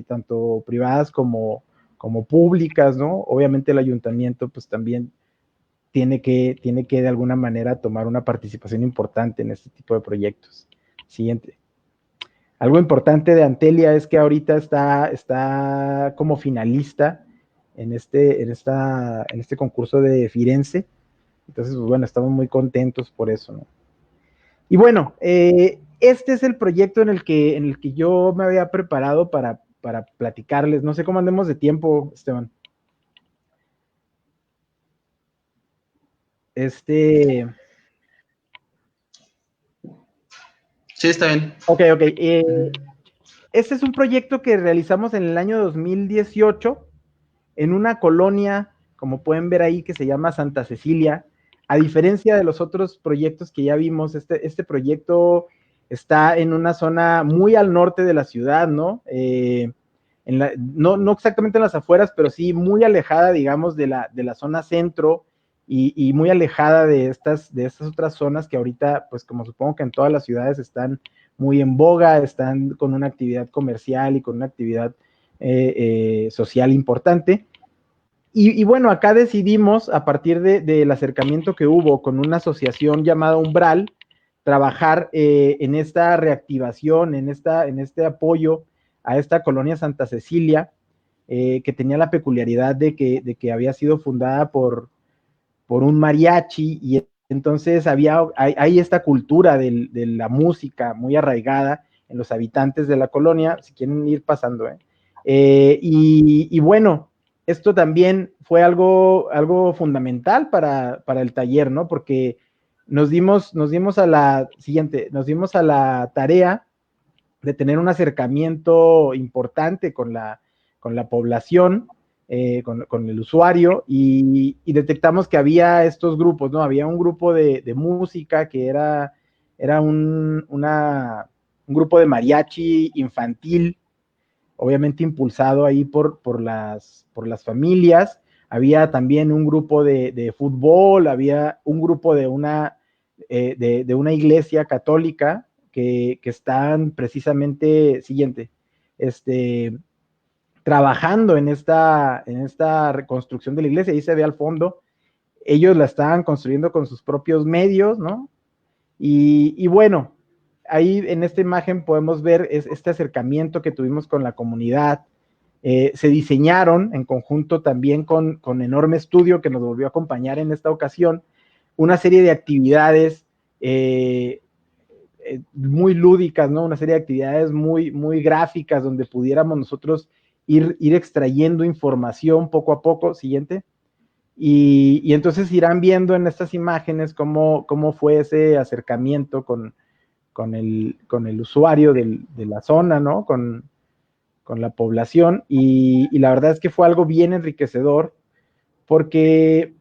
tanto privadas como públicas, ¿no? Obviamente el ayuntamiento pues también tiene que de alguna manera tomar una participación importante en este tipo de proyectos. Siguiente. Algo importante de Antelia es que ahorita está como finalista en este concurso de Firenze. Entonces, pues bueno, estamos muy contentos por eso, ¿no? Y bueno, este es el proyecto en el que yo me había preparado para platicarles. No sé cómo andemos de tiempo, Esteban. Sí, está bien. Ok. Este es un proyecto que realizamos en el año 2018 en una colonia, como pueden ver ahí, que se llama Santa Cecilia. A diferencia de los otros proyectos que ya vimos, este proyecto está en una zona muy al norte de la ciudad, ¿no? No exactamente en las afueras, pero sí muy alejada, digamos, de la zona centro y muy alejada de estas otras zonas que ahorita, pues como supongo que en todas las ciudades están muy en boga, están con una actividad comercial y con una actividad social importante. Y bueno, acá decidimos, a partir del acercamiento que hubo con una asociación llamada Umbral, trabajar en esta reactivación, en este apoyo a esta colonia Santa Cecilia, que tenía la peculiaridad de que había sido fundada por un mariachi, y entonces hay esta cultura de la música muy arraigada en los habitantes de la colonia, si quieren ir pasando. Y bueno, esto también fue algo fundamental para el taller, ¿no? Porque nos dimos a la tarea de tener un acercamiento importante con la población, con el usuario, y detectamos que había estos grupos, ¿no? Había un grupo de música que era un grupo de mariachi infantil, obviamente impulsado ahí por las familias. Había también un grupo de fútbol, había un grupo de una iglesia católica que están precisamente, trabajando en esta reconstrucción de la iglesia. Ahí se ve al fondo, ellos la estaban construyendo con sus propios medios, ¿no? Y bueno, ahí en esta imagen podemos ver este acercamiento que tuvimos con la comunidad. Se diseñaron en conjunto también con Enorme Estudio, que nos volvió a acompañar en esta ocasión, una serie de actividades muy lúdicas, ¿no? Una serie de actividades muy, muy gráficas donde pudiéramos nosotros ir extrayendo información poco a poco. Siguiente. Y entonces irán viendo en estas imágenes cómo fue ese acercamiento con el usuario de la zona, ¿no? Con la población, y la verdad es que fue algo bien enriquecedor, porque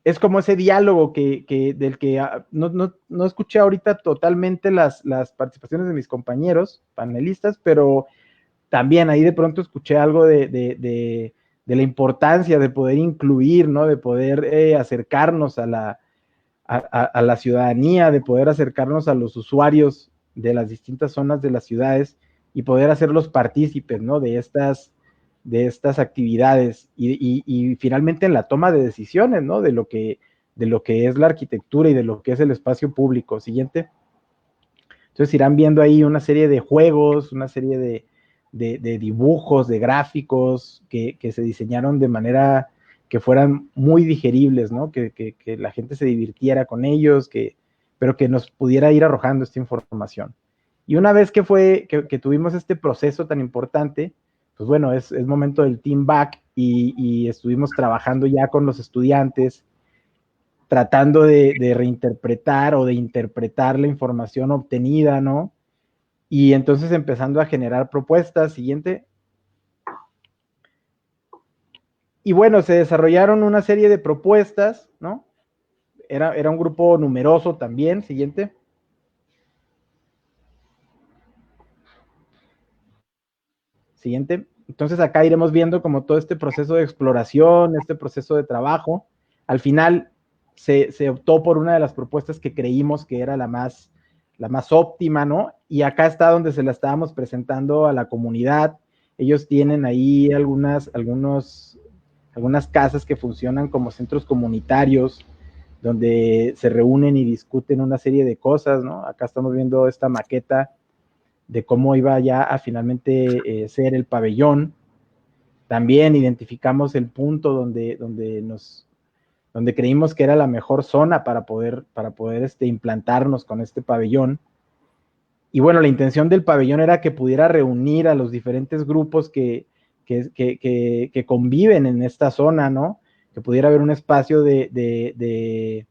es como ese diálogo del que no escuché ahorita totalmente las participaciones de mis compañeros panelistas, pero también ahí de pronto escuché algo de la importancia de poder incluir, ¿no? De poder acercarnos a la ciudadanía, de poder acercarnos a los usuarios de las distintas zonas de las ciudades y poder hacerlos partícipes, ¿no? De estas actividades y finalmente en la toma de decisiones, ¿no? De lo que es la arquitectura y de lo que es el espacio público. Siguiente. Entonces irán viendo ahí una serie de juegos, una serie de dibujos, de gráficos que se diseñaron de manera que fueran muy digeribles, ¿no? Que la gente se divirtiera con ellos, pero que nos pudiera ir arrojando esta información. Y una vez que tuvimos este proceso tan importante, pues bueno, es momento del team back, y estuvimos trabajando ya con los estudiantes, tratando de reinterpretar o de interpretar la información obtenida, ¿no? Y entonces empezando a generar propuestas. Siguiente. Y bueno, se desarrollaron una serie de propuestas, ¿no? Era un grupo numeroso también. Siguiente. Siguiente. Entonces acá iremos viendo como todo este proceso de exploración, este proceso de trabajo. Al final se optó por una de las propuestas que creímos que era la más óptima, ¿no? Y acá está donde se la estábamos presentando a la comunidad. Ellos tienen ahí algunas casas que funcionan como centros comunitarios, donde se reúnen y discuten una serie de cosas, ¿no? Acá estamos viendo esta maqueta de cómo iba ya a finalmente ser el pabellón. También identificamos el punto donde donde creímos que era la mejor zona para poder implantarnos con este pabellón. Y bueno, la intención del pabellón era que pudiera reunir a los diferentes grupos que conviven en esta zona, ¿no? Que pudiera haber un espacio de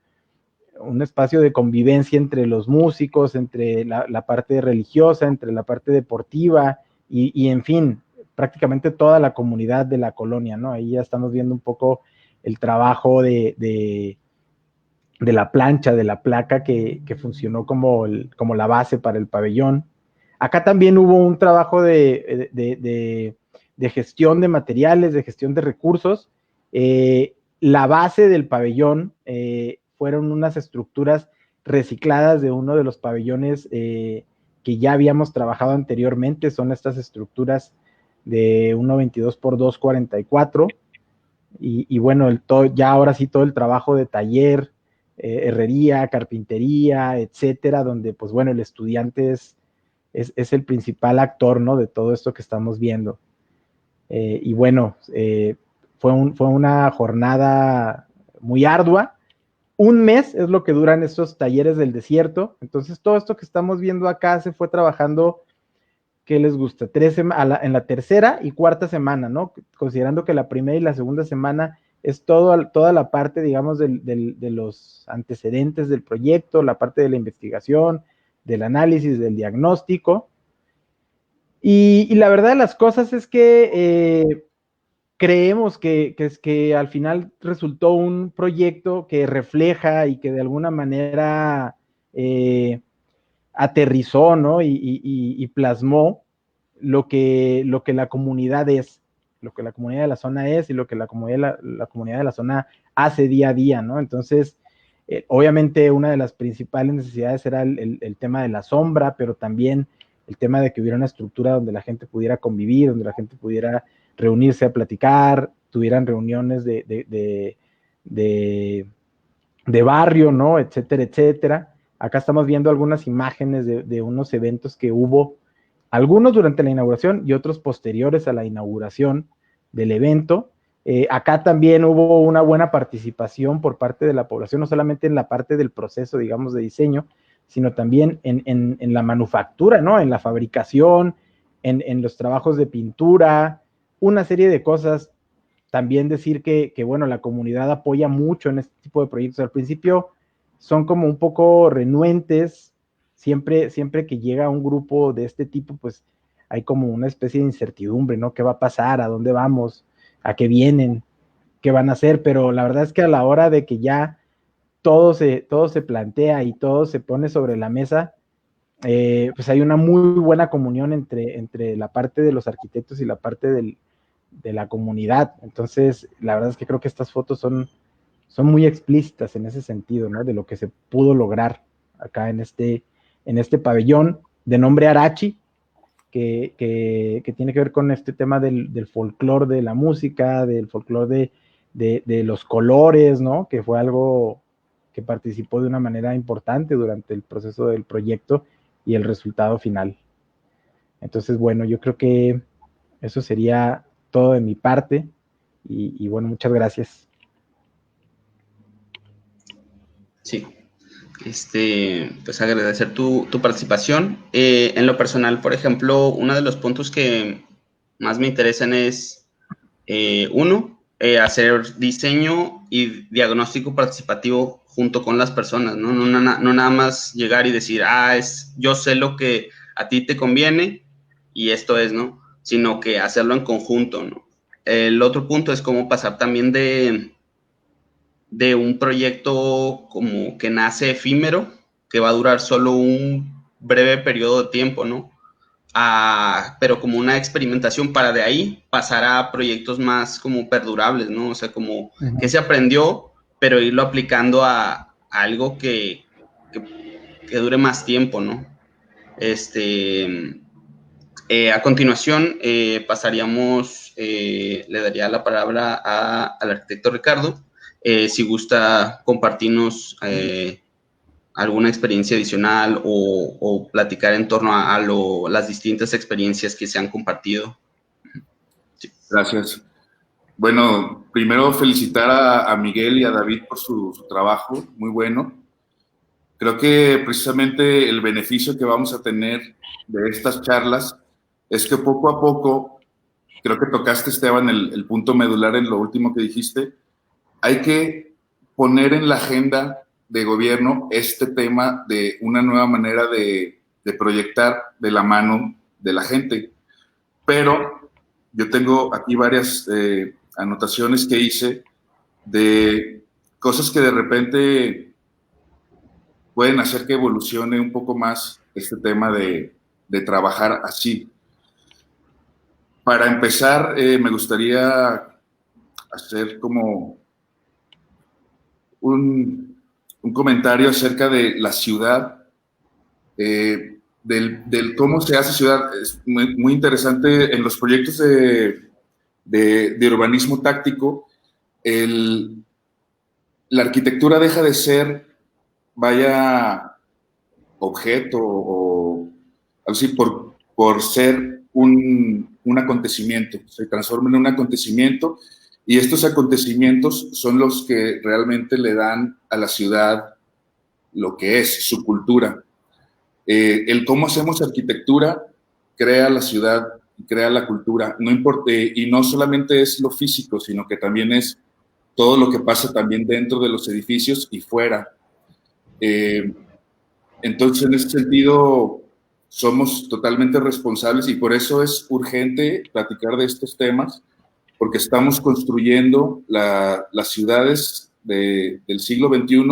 convivencia entre los músicos, entre la parte religiosa, entre la parte deportiva y en fin, prácticamente toda la comunidad de la colonia, ¿no? Ahí ya estamos viendo un poco el trabajo de la plancha, de la placa que funcionó como la base para el pabellón. Acá también hubo un trabajo de gestión de materiales, de gestión de recursos. La base del pabellón fueron unas estructuras recicladas de uno de los pabellones que ya habíamos trabajado anteriormente. Son estas estructuras de 1.22 por 2.44. Y bueno, ya ahora sí todo el trabajo de taller, herrería, carpintería, etcétera, donde pues bueno, el estudiante es el principal actor, ¿no? De todo esto que estamos viendo. Y bueno, fue una jornada muy ardua. Un mes es lo que duran estos talleres del desierto. Entonces todo esto que estamos viendo acá se fue trabajando, ¿qué les gusta? En la tercera y cuarta semana, ¿no? Considerando que la primera y la segunda semana es toda la parte, digamos, de los antecedentes del proyecto, la parte de la investigación, del análisis, del diagnóstico. Y la verdad de las cosas es que creemos que al final resultó un proyecto que refleja y que de alguna manera aterrizó, ¿no? Y plasmó lo que la comunidad es, lo que la comunidad de la zona es y lo que la comunidad de la zona hace día a día, ¿no? Entonces, obviamente una de las principales necesidades era el tema de la sombra, pero también el tema de que hubiera una estructura donde la gente pudiera convivir, donde la gente pudiera reunirse a platicar, tuvieran reuniones de barrio, ¿no? Etcétera, etcétera. Acá estamos viendo algunas imágenes de unos eventos que hubo, algunos durante la inauguración y otros posteriores a la inauguración del evento. Acá también hubo una buena participación por parte de la población, no solamente en la parte del proceso, digamos, de diseño, sino también en la manufactura, ¿no? En la fabricación, en los trabajos de pintura, una serie de cosas. También decir que bueno, la comunidad apoya mucho en este tipo de proyectos. Al principio son como un poco renuentes, siempre que llega un grupo de este tipo, pues hay como una especie de incertidumbre, ¿no? ¿Qué va a pasar? ¿A dónde vamos? ¿A qué vienen? ¿Qué van a hacer? Pero la verdad es que a la hora de que ya todo se plantea y todo se pone sobre la mesa, pues hay una muy buena comunión entre la parte de los arquitectos y la parte de la comunidad. Entonces, la verdad es que creo que estas fotos son muy explícitas en ese sentido, ¿no? De lo que se pudo lograr acá en este pabellón de nombre Arachi, que tiene que ver con este tema del folclore de la música, del folclore de los colores, ¿no? Que fue algo que participó de una manera importante durante el proceso del proyecto y el resultado final. Entonces, bueno, yo creo que eso sería todo de mi parte y bueno, muchas gracias. Sí, pues agradecer tu participación. En lo personal, por ejemplo, uno de los puntos que más me interesan es, hacer diseño y diagnóstico participativo junto con las personas, ¿no? No nada más llegar y decir, yo sé lo que a ti te conviene y esto es, ¿no? Sino que hacerlo en conjunto, ¿no? El otro punto es cómo pasar también de un proyecto como que nace efímero, que va a durar solo un breve periodo de tiempo, ¿no? Pero como una experimentación para de ahí pasar a proyectos más como perdurables, ¿no? O sea, como que se aprendió, pero irlo aplicando a algo que dure más tiempo, ¿no? A continuación, pasaríamos, le daría la palabra al arquitecto Ricardo, si gusta compartirnos alguna experiencia adicional o platicar en torno a las distintas experiencias que se han compartido. Sí. Gracias. Bueno, primero felicitar a Miguel y a David por su trabajo, muy bueno. Creo que precisamente el beneficio que vamos a tener de estas charlas es que poco a poco, creo que tocaste, Esteban, el punto medular en lo último que dijiste, hay que poner en la agenda de gobierno este tema de una nueva manera de proyectar de la mano de la gente. Pero yo tengo aquí varias anotaciones que hice de cosas que de repente pueden hacer que evolucione un poco más este tema de trabajar así. Para empezar, me gustaría hacer como un comentario acerca de la ciudad, del cómo se hace ciudad. Es muy interesante en los proyectos de urbanismo táctico. La arquitectura deja de ser, vaya, objeto o algo así, por ser un acontecimiento. Se transforma en un acontecimiento y estos acontecimientos son los que realmente le dan a la ciudad lo que es, su cultura. El cómo hacemos arquitectura crea la ciudad, crea la cultura. No importa, y no solamente es lo físico, sino que también es todo lo que pasa también dentro de los edificios y fuera. Entonces, en ese sentido, somos totalmente responsables y por eso es urgente platicar de estos temas, porque estamos construyendo las ciudades del siglo XXI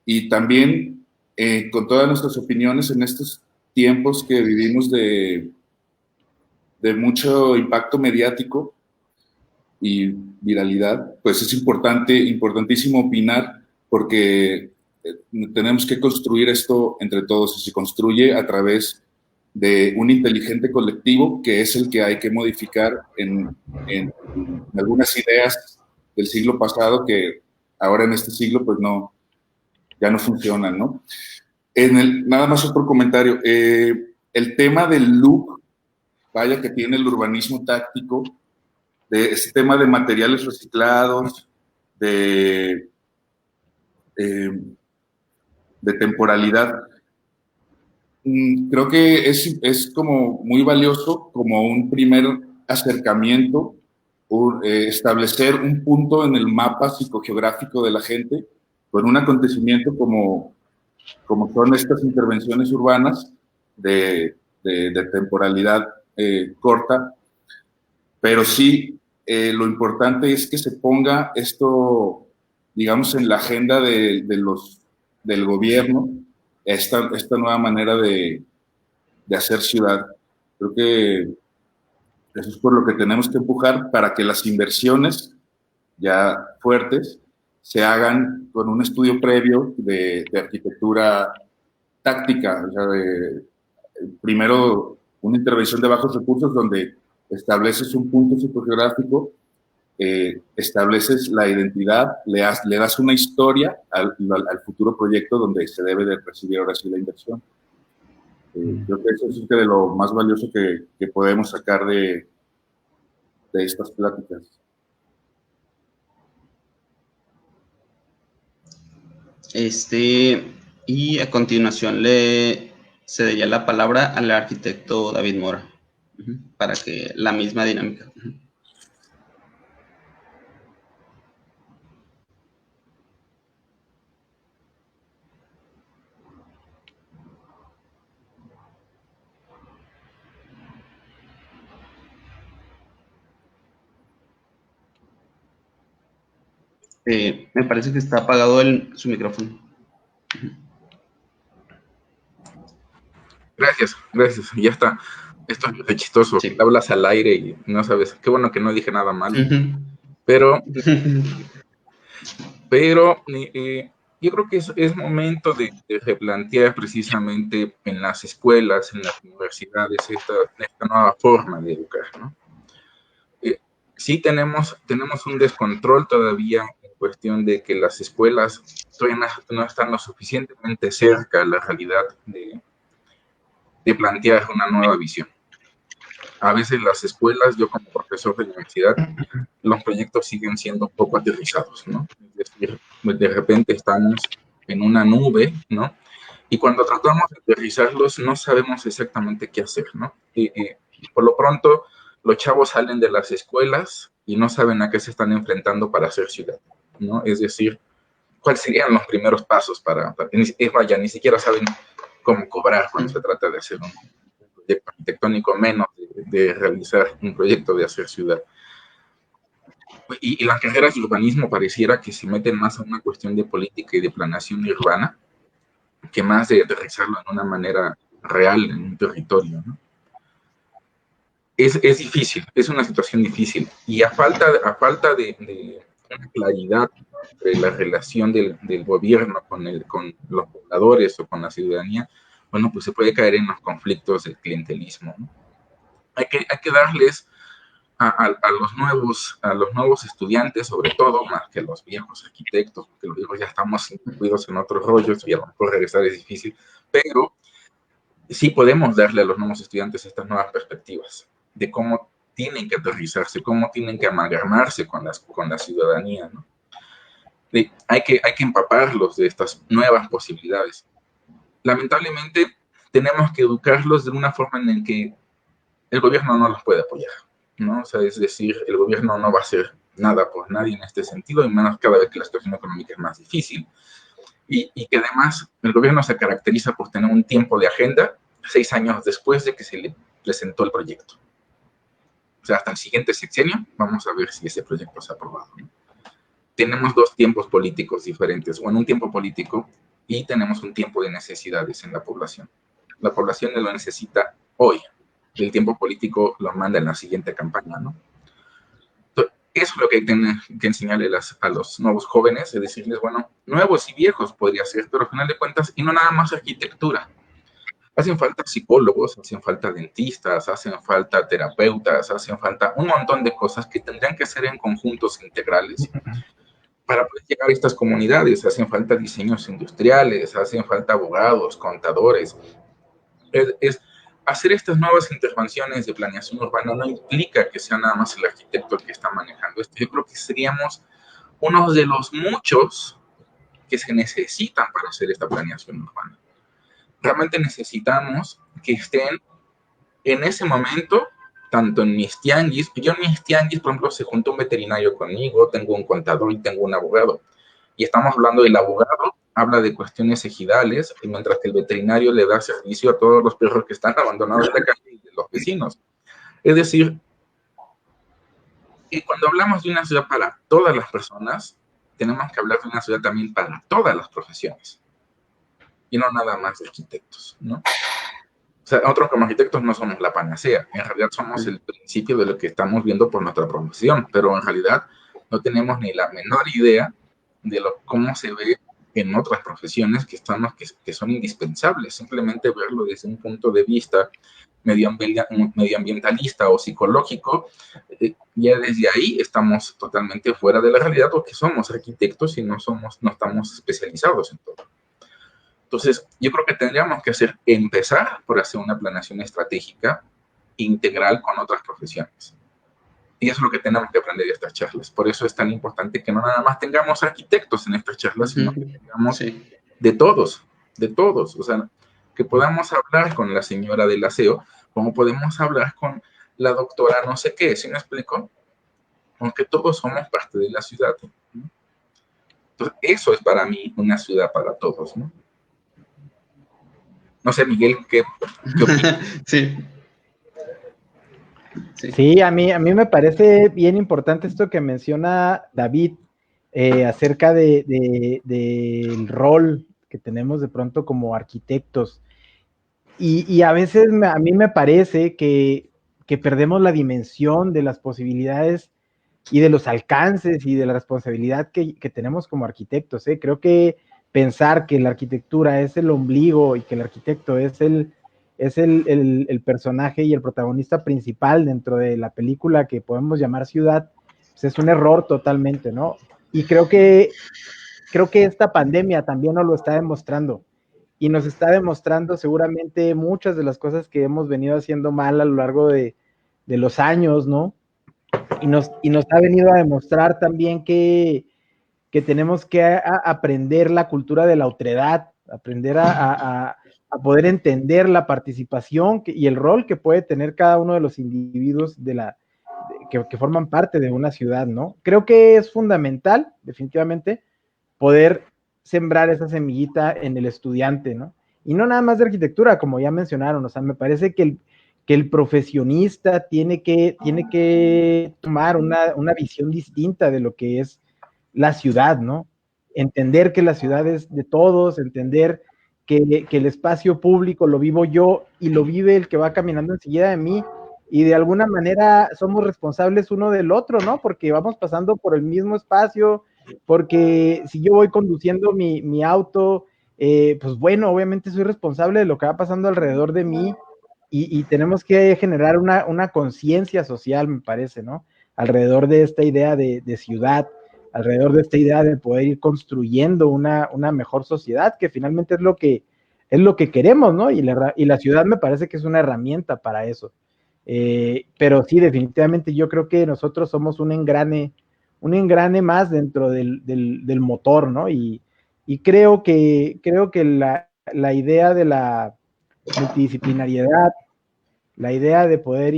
y también con todas nuestras opiniones en estos tiempos que vivimos de mucho impacto mediático y viralidad, pues es importantísimo opinar, porque tenemos que construir esto entre todos y se construye a través de un inteligente colectivo que es el que hay que modificar en algunas ideas del siglo pasado que ahora en este siglo pues ya no funcionan, ¿no? Nada más otro comentario. El tema del look, vaya, que tiene el urbanismo táctico, de ese tema de materiales reciclados, de temporalidad. Creo que es como muy valioso, como un primer acercamiento, establecer un punto en el mapa psicogeográfico de la gente con un acontecimiento como son estas intervenciones urbanas de temporalidad corta, pero sí, lo importante es que se ponga esto, digamos, en la agenda del gobierno, esta nueva manera de hacer ciudad. Creo que eso es por lo que tenemos que empujar, para que las inversiones ya fuertes se hagan con un estudio previo de arquitectura táctica, o sea, primero una intervención de bajos recursos donde estableces un punto psicogeográfico, estableces la identidad, le das una historia al futuro proyecto donde se debe de recibir ahora sí la inversión. Creo que eso es de lo más valioso que podemos sacar de estas pláticas. Y a continuación le cedería la palabra al arquitecto David Mora, para que la misma dinámica. Me parece que está apagado su micrófono. Gracias, ya está. Esto es chistoso. Sí. Hablas al aire y no sabes. Qué bueno que no dije nada mal. Pero yo creo que es momento de replantear precisamente en las escuelas, en las universidades, esta nueva forma de educar, ¿no? Sí tenemos un descontrol todavía en cuestión de que las escuelas todavía no están lo suficientemente cerca de la realidad de plantear una nueva visión. a veces las escuelas, yo como profesor de universidad, los proyectos siguen siendo un poco aterrizados, ¿no? Es decir, de repente estamos en una nube, ¿no? Y cuando tratamos de aterrizarlos, no sabemos exactamente qué hacer, ¿no? Y por lo pronto, los chavos salen de las escuelas y no saben a qué se están enfrentando para hacer ciudad, ¿no? Es decir, ¿cuáles serían los primeros pasos vaya, ni siquiera saben cómo cobrar cuando se trata de hacer un proyecto arquitectónico, menos de realizar un proyecto de hacer ciudad. Y las carreras de urbanismo pareciera que se meten más a una cuestión de política y de planeación urbana, que más de aterrizarlo en una manera real en un territorio, ¿no? Es difícil, es una situación difícil. Y a falta de una claridad entre la relación del gobierno con los pobladores o con la ciudadanía, bueno, pues se puede caer en los conflictos del clientelismo, ¿no? Hay que darles a los nuevos estudiantes, sobre todo, más que a los viejos arquitectos, porque los viejos ya estamos incluidos en otros rollos y a lo mejor regresar es difícil, pero sí podemos darle a los nuevos estudiantes estas nuevas perspectivas de cómo tienen que aterrizarse, cómo tienen que amalgamarse con la ciudadanía, ¿no? Hay que empaparlos de estas nuevas posibilidades. Lamentablemente, tenemos que educarlos de una forma en la que el gobierno no los puede apoyar, ¿no? O sea, es decir, el gobierno no va a hacer nada por nadie en este sentido, y menos cada vez que la situación económica es más difícil. Y que además el gobierno se caracteriza por tener un tiempo de agenda 6 años después de que se le presentó el proyecto. O sea, hasta el siguiente sexenio vamos a ver si ese proyecto se ha aprobado, ¿no? Tenemos 2 tiempos políticos diferentes, bueno, un tiempo político y tenemos un tiempo de necesidades en la población. La población lo necesita hoy, el tiempo político lo manda en la siguiente campaña, ¿no? Entonces, eso es lo que hay que enseñarle a los nuevos jóvenes, es decirles, bueno, nuevos y viejos podría ser, pero al final de cuentas, y no nada más arquitectura. Hacen falta psicólogos, hacen falta dentistas, hacen falta terapeutas, hacen falta un montón de cosas que tendrían que ser en conjuntos integrales para poder llegar a estas comunidades. Hacen falta diseños industriales, hacen falta abogados, contadores. Hacer estas nuevas intervenciones de planeación urbana no implica que sea nada más el arquitecto el que está manejando esto. Yo creo que seríamos uno de los muchos que se necesitan para hacer esta planeación urbana. Realmente necesitamos que estén en ese momento, tanto en mis tianguis. Yo en mis tianguis, por ejemplo, se juntó un veterinario conmigo, tengo un contador y tengo un abogado. Y estamos hablando del abogado, habla de cuestiones ejidales, y mientras que el veterinario le da servicio a todos los perros que están abandonados en la calle y de los vecinos. Es decir, y cuando hablamos de una ciudad para todas las personas, tenemos que hablar de una ciudad también para todas las profesiones. Y no nada más de arquitectos, ¿no? O sea, nosotros como arquitectos no somos la panacea, en realidad somos el principio de lo que estamos viendo por nuestra profesión, pero en realidad no tenemos ni la menor idea de cómo se ve en otras profesiones que son indispensables. Simplemente verlo desde un punto de vista medioambientalista o psicológico, ya desde ahí estamos totalmente fuera de la realidad, porque somos arquitectos y no estamos especializados en todo. Entonces, yo creo que tendríamos que empezar por hacer una planeación estratégica integral con otras profesiones. Y eso es lo que tenemos que aprender de estas charlas. Por eso es tan importante que no nada más tengamos arquitectos en estas charlas, sino que tengamos de todos. O sea, que podamos hablar con la señora del aseo, como podemos hablar con la doctora no sé qué, ¿sí me explico? Aunque todos somos parte de la ciudad, ¿no? Entonces, eso es para mí una ciudad para todos, ¿no? No sé, Miguel, ¿qué opinas? Sí, a mí me parece bien importante esto que menciona David acerca del rol que tenemos de pronto como arquitectos. Y a veces a mí me parece que perdemos la dimensión de las posibilidades y de los alcances y de la responsabilidad que tenemos como arquitectos, ¿eh? Creo que pensar que la arquitectura es el ombligo y que el arquitecto es el personaje y el protagonista principal dentro de la película que podemos llamar ciudad, pues es un error totalmente, ¿no? Y creo que esta pandemia también nos lo está demostrando, y nos está demostrando seguramente muchas de las cosas que hemos venido haciendo mal a lo largo de los años, ¿no? Y nos ha venido a demostrar también que tenemos que aprender la cultura de la otredad, aprender a poder entender la participación y el rol que puede tener cada uno de los individuos que forman parte de una ciudad, ¿no? Creo que es fundamental, definitivamente, poder sembrar esa semillita en el estudiante, ¿no? Y no nada más de arquitectura, como ya mencionaron, o sea, me parece que el profesionista tiene que tomar una visión distinta de lo que es la ciudad, ¿no? Entender que la ciudad es de todos, entender que el espacio público lo vivo yo y lo vive el que va caminando enseguida de mí, y de alguna manera somos responsables uno del otro, ¿no? Porque vamos pasando por el mismo espacio, porque si yo voy conduciendo mi auto, pues bueno, obviamente soy responsable de lo que va pasando alrededor de mí, y tenemos que generar una conciencia social, me parece, ¿no? Alrededor de esta idea de ciudad, alrededor de esta idea de poder ir construyendo una mejor sociedad, que finalmente es lo que queremos, ¿no? Y la ciudad me parece que es una herramienta para eso. Pero sí, definitivamente yo creo que nosotros somos un engrane más dentro del motor, ¿no? Y creo que la idea de la multidisciplinariedad, la idea de poder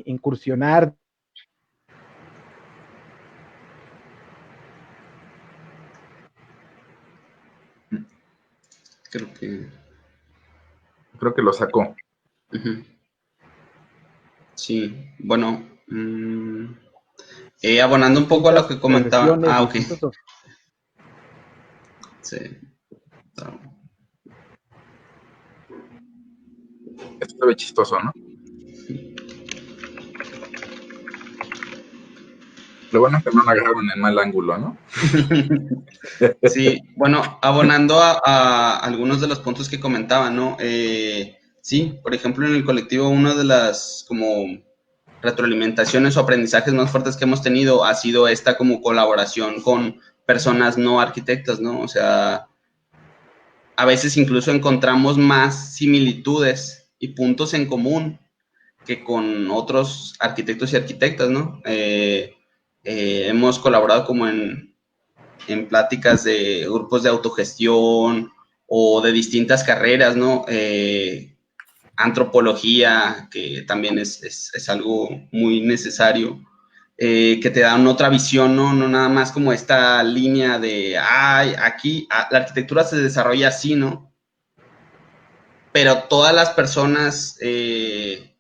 incursionar. Creo que lo sacó. Uh-huh. Sí, bueno, abonando un poco a lo que comentaba. Ok. Sí. Esto se ve chistoso, ¿no? Lo bueno es que no la agarraron en mal ángulo, ¿no? Sí, bueno, abonando a algunos de los puntos que comentaba, ¿no? Sí, por ejemplo, en el colectivo, una de las como retroalimentaciones o aprendizajes más fuertes que hemos tenido ha sido esta como colaboración con personas no arquitectas, ¿no? O sea, a veces incluso encontramos más similitudes y puntos en común que con otros arquitectos y arquitectas, ¿no? Hemos colaborado como en pláticas de grupos de autogestión o de distintas carreras, ¿no? Antropología, que también es algo muy necesario, que te dan otra visión, ¿no? No nada más como esta línea de, aquí la arquitectura se desarrolla así, ¿no? Pero todas las personas en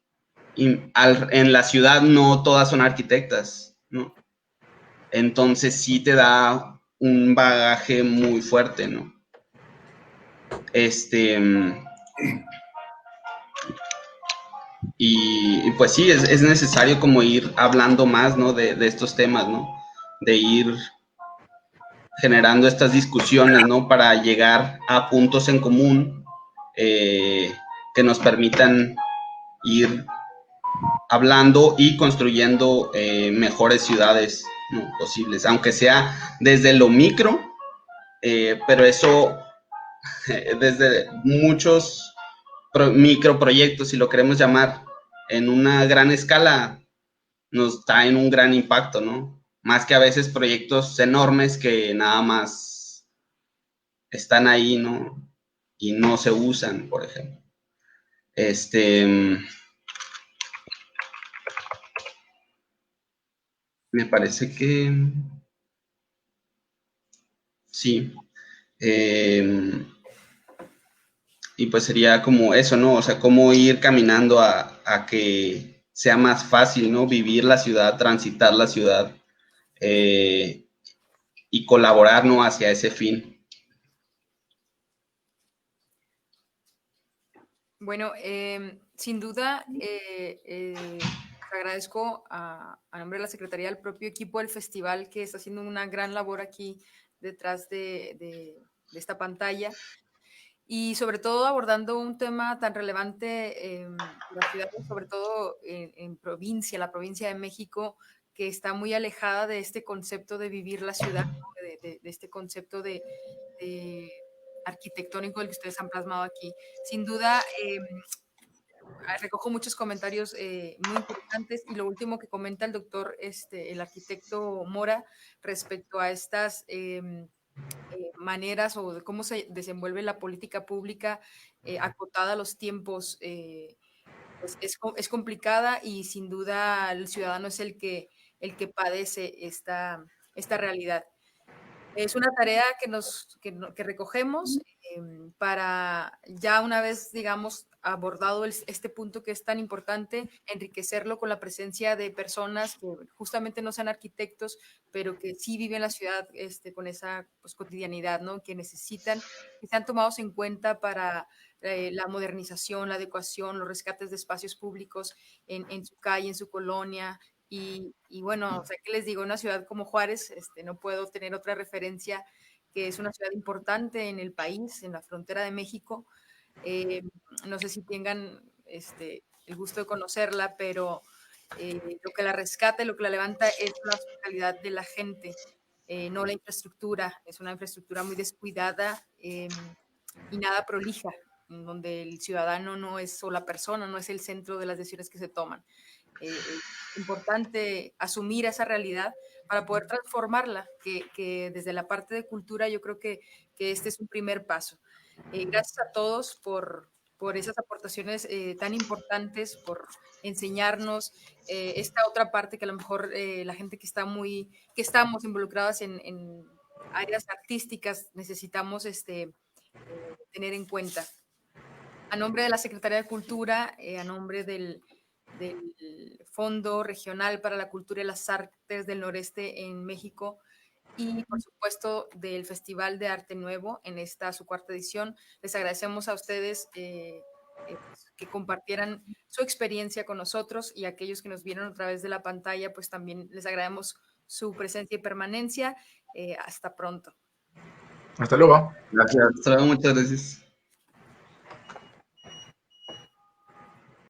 la ciudad no todas son arquitectas, ¿no? Entonces sí te da un bagaje muy fuerte, ¿no? Y pues sí, es necesario como ir hablando más, ¿no? De estos temas, ¿no? De ir generando estas discusiones, ¿no? Para llegar a puntos en común que nos permitan ir hablando y construyendo mejores ciudades, ¿no? Posibles, aunque sea desde lo micro, pero eso desde muchos microproyectos, si lo queremos llamar, en una gran escala, nos traen un gran impacto, ¿no? Más que a veces proyectos enormes que nada más están ahí, ¿no? Y no se usan, por ejemplo. Me parece que sí. Y pues sería como eso, ¿no? O sea, cómo ir caminando a que sea más fácil, ¿no? Vivir la ciudad, transitar la ciudad y colaborar, ¿no? Hacia ese fin. Bueno, sin duda, agradezco a nombre de la Secretaría, al propio equipo del festival que está haciendo una gran labor aquí detrás de esta pantalla, y sobre todo abordando un tema tan relevante en la ciudad, sobre todo en provincia, la provincia de México, que está muy alejada de este concepto de vivir la ciudad, de este concepto de arquitectónico del que ustedes han plasmado aquí. Sin duda, recojo muchos comentarios muy interesantes, y lo último que comenta el doctor, el arquitecto Mora, respecto a estas maneras o de cómo se desenvuelve la política pública acotada a los tiempos, pues es complicada, y sin duda el ciudadano es el que padece esta realidad. Es una tarea que recogemos para ya una vez, digamos, abordado este punto que es tan importante, enriquecerlo con la presencia de personas que justamente no sean arquitectos, pero que sí viven la ciudad con esa pues, cotidianidad, ¿no? Que necesitan, que sean tomados en cuenta para la modernización, la adecuación, los rescates de espacios públicos en su calle, en su colonia. Y bueno, o sea, ¿qué les digo? Una ciudad como Juárez, no puedo tener otra referencia, que es una ciudad importante en el país, en la frontera de México. No sé si tengan el gusto de conocerla, pero lo que la rescata y lo que la levanta es la hospitalidad de la gente, no la infraestructura. Es una infraestructura muy descuidada y nada prolija, donde el ciudadano no es sola persona, no es el centro de las decisiones que se toman. Es importante asumir esa realidad para poder transformarla, que desde la parte de cultura yo creo que este es un primer paso. Gracias a todos por esas aportaciones tan importantes, por enseñarnos esta otra parte que a lo mejor la gente que estamos involucradas en áreas artísticas necesitamos tener en cuenta. A nombre de la Secretaría de Cultura, a nombre del Fondo Regional para la Cultura y las Artes del Noreste en México, y por supuesto del Festival de Arte Nuevo en esta su cuarta edición, les agradecemos a ustedes pues, que compartieran su experiencia con nosotros, y a aquellos que nos vieron a través de la pantalla, pues también les agradecemos su presencia y permanencia. Hasta pronto. Hasta luego. Gracias. Hasta luego, muchas gracias.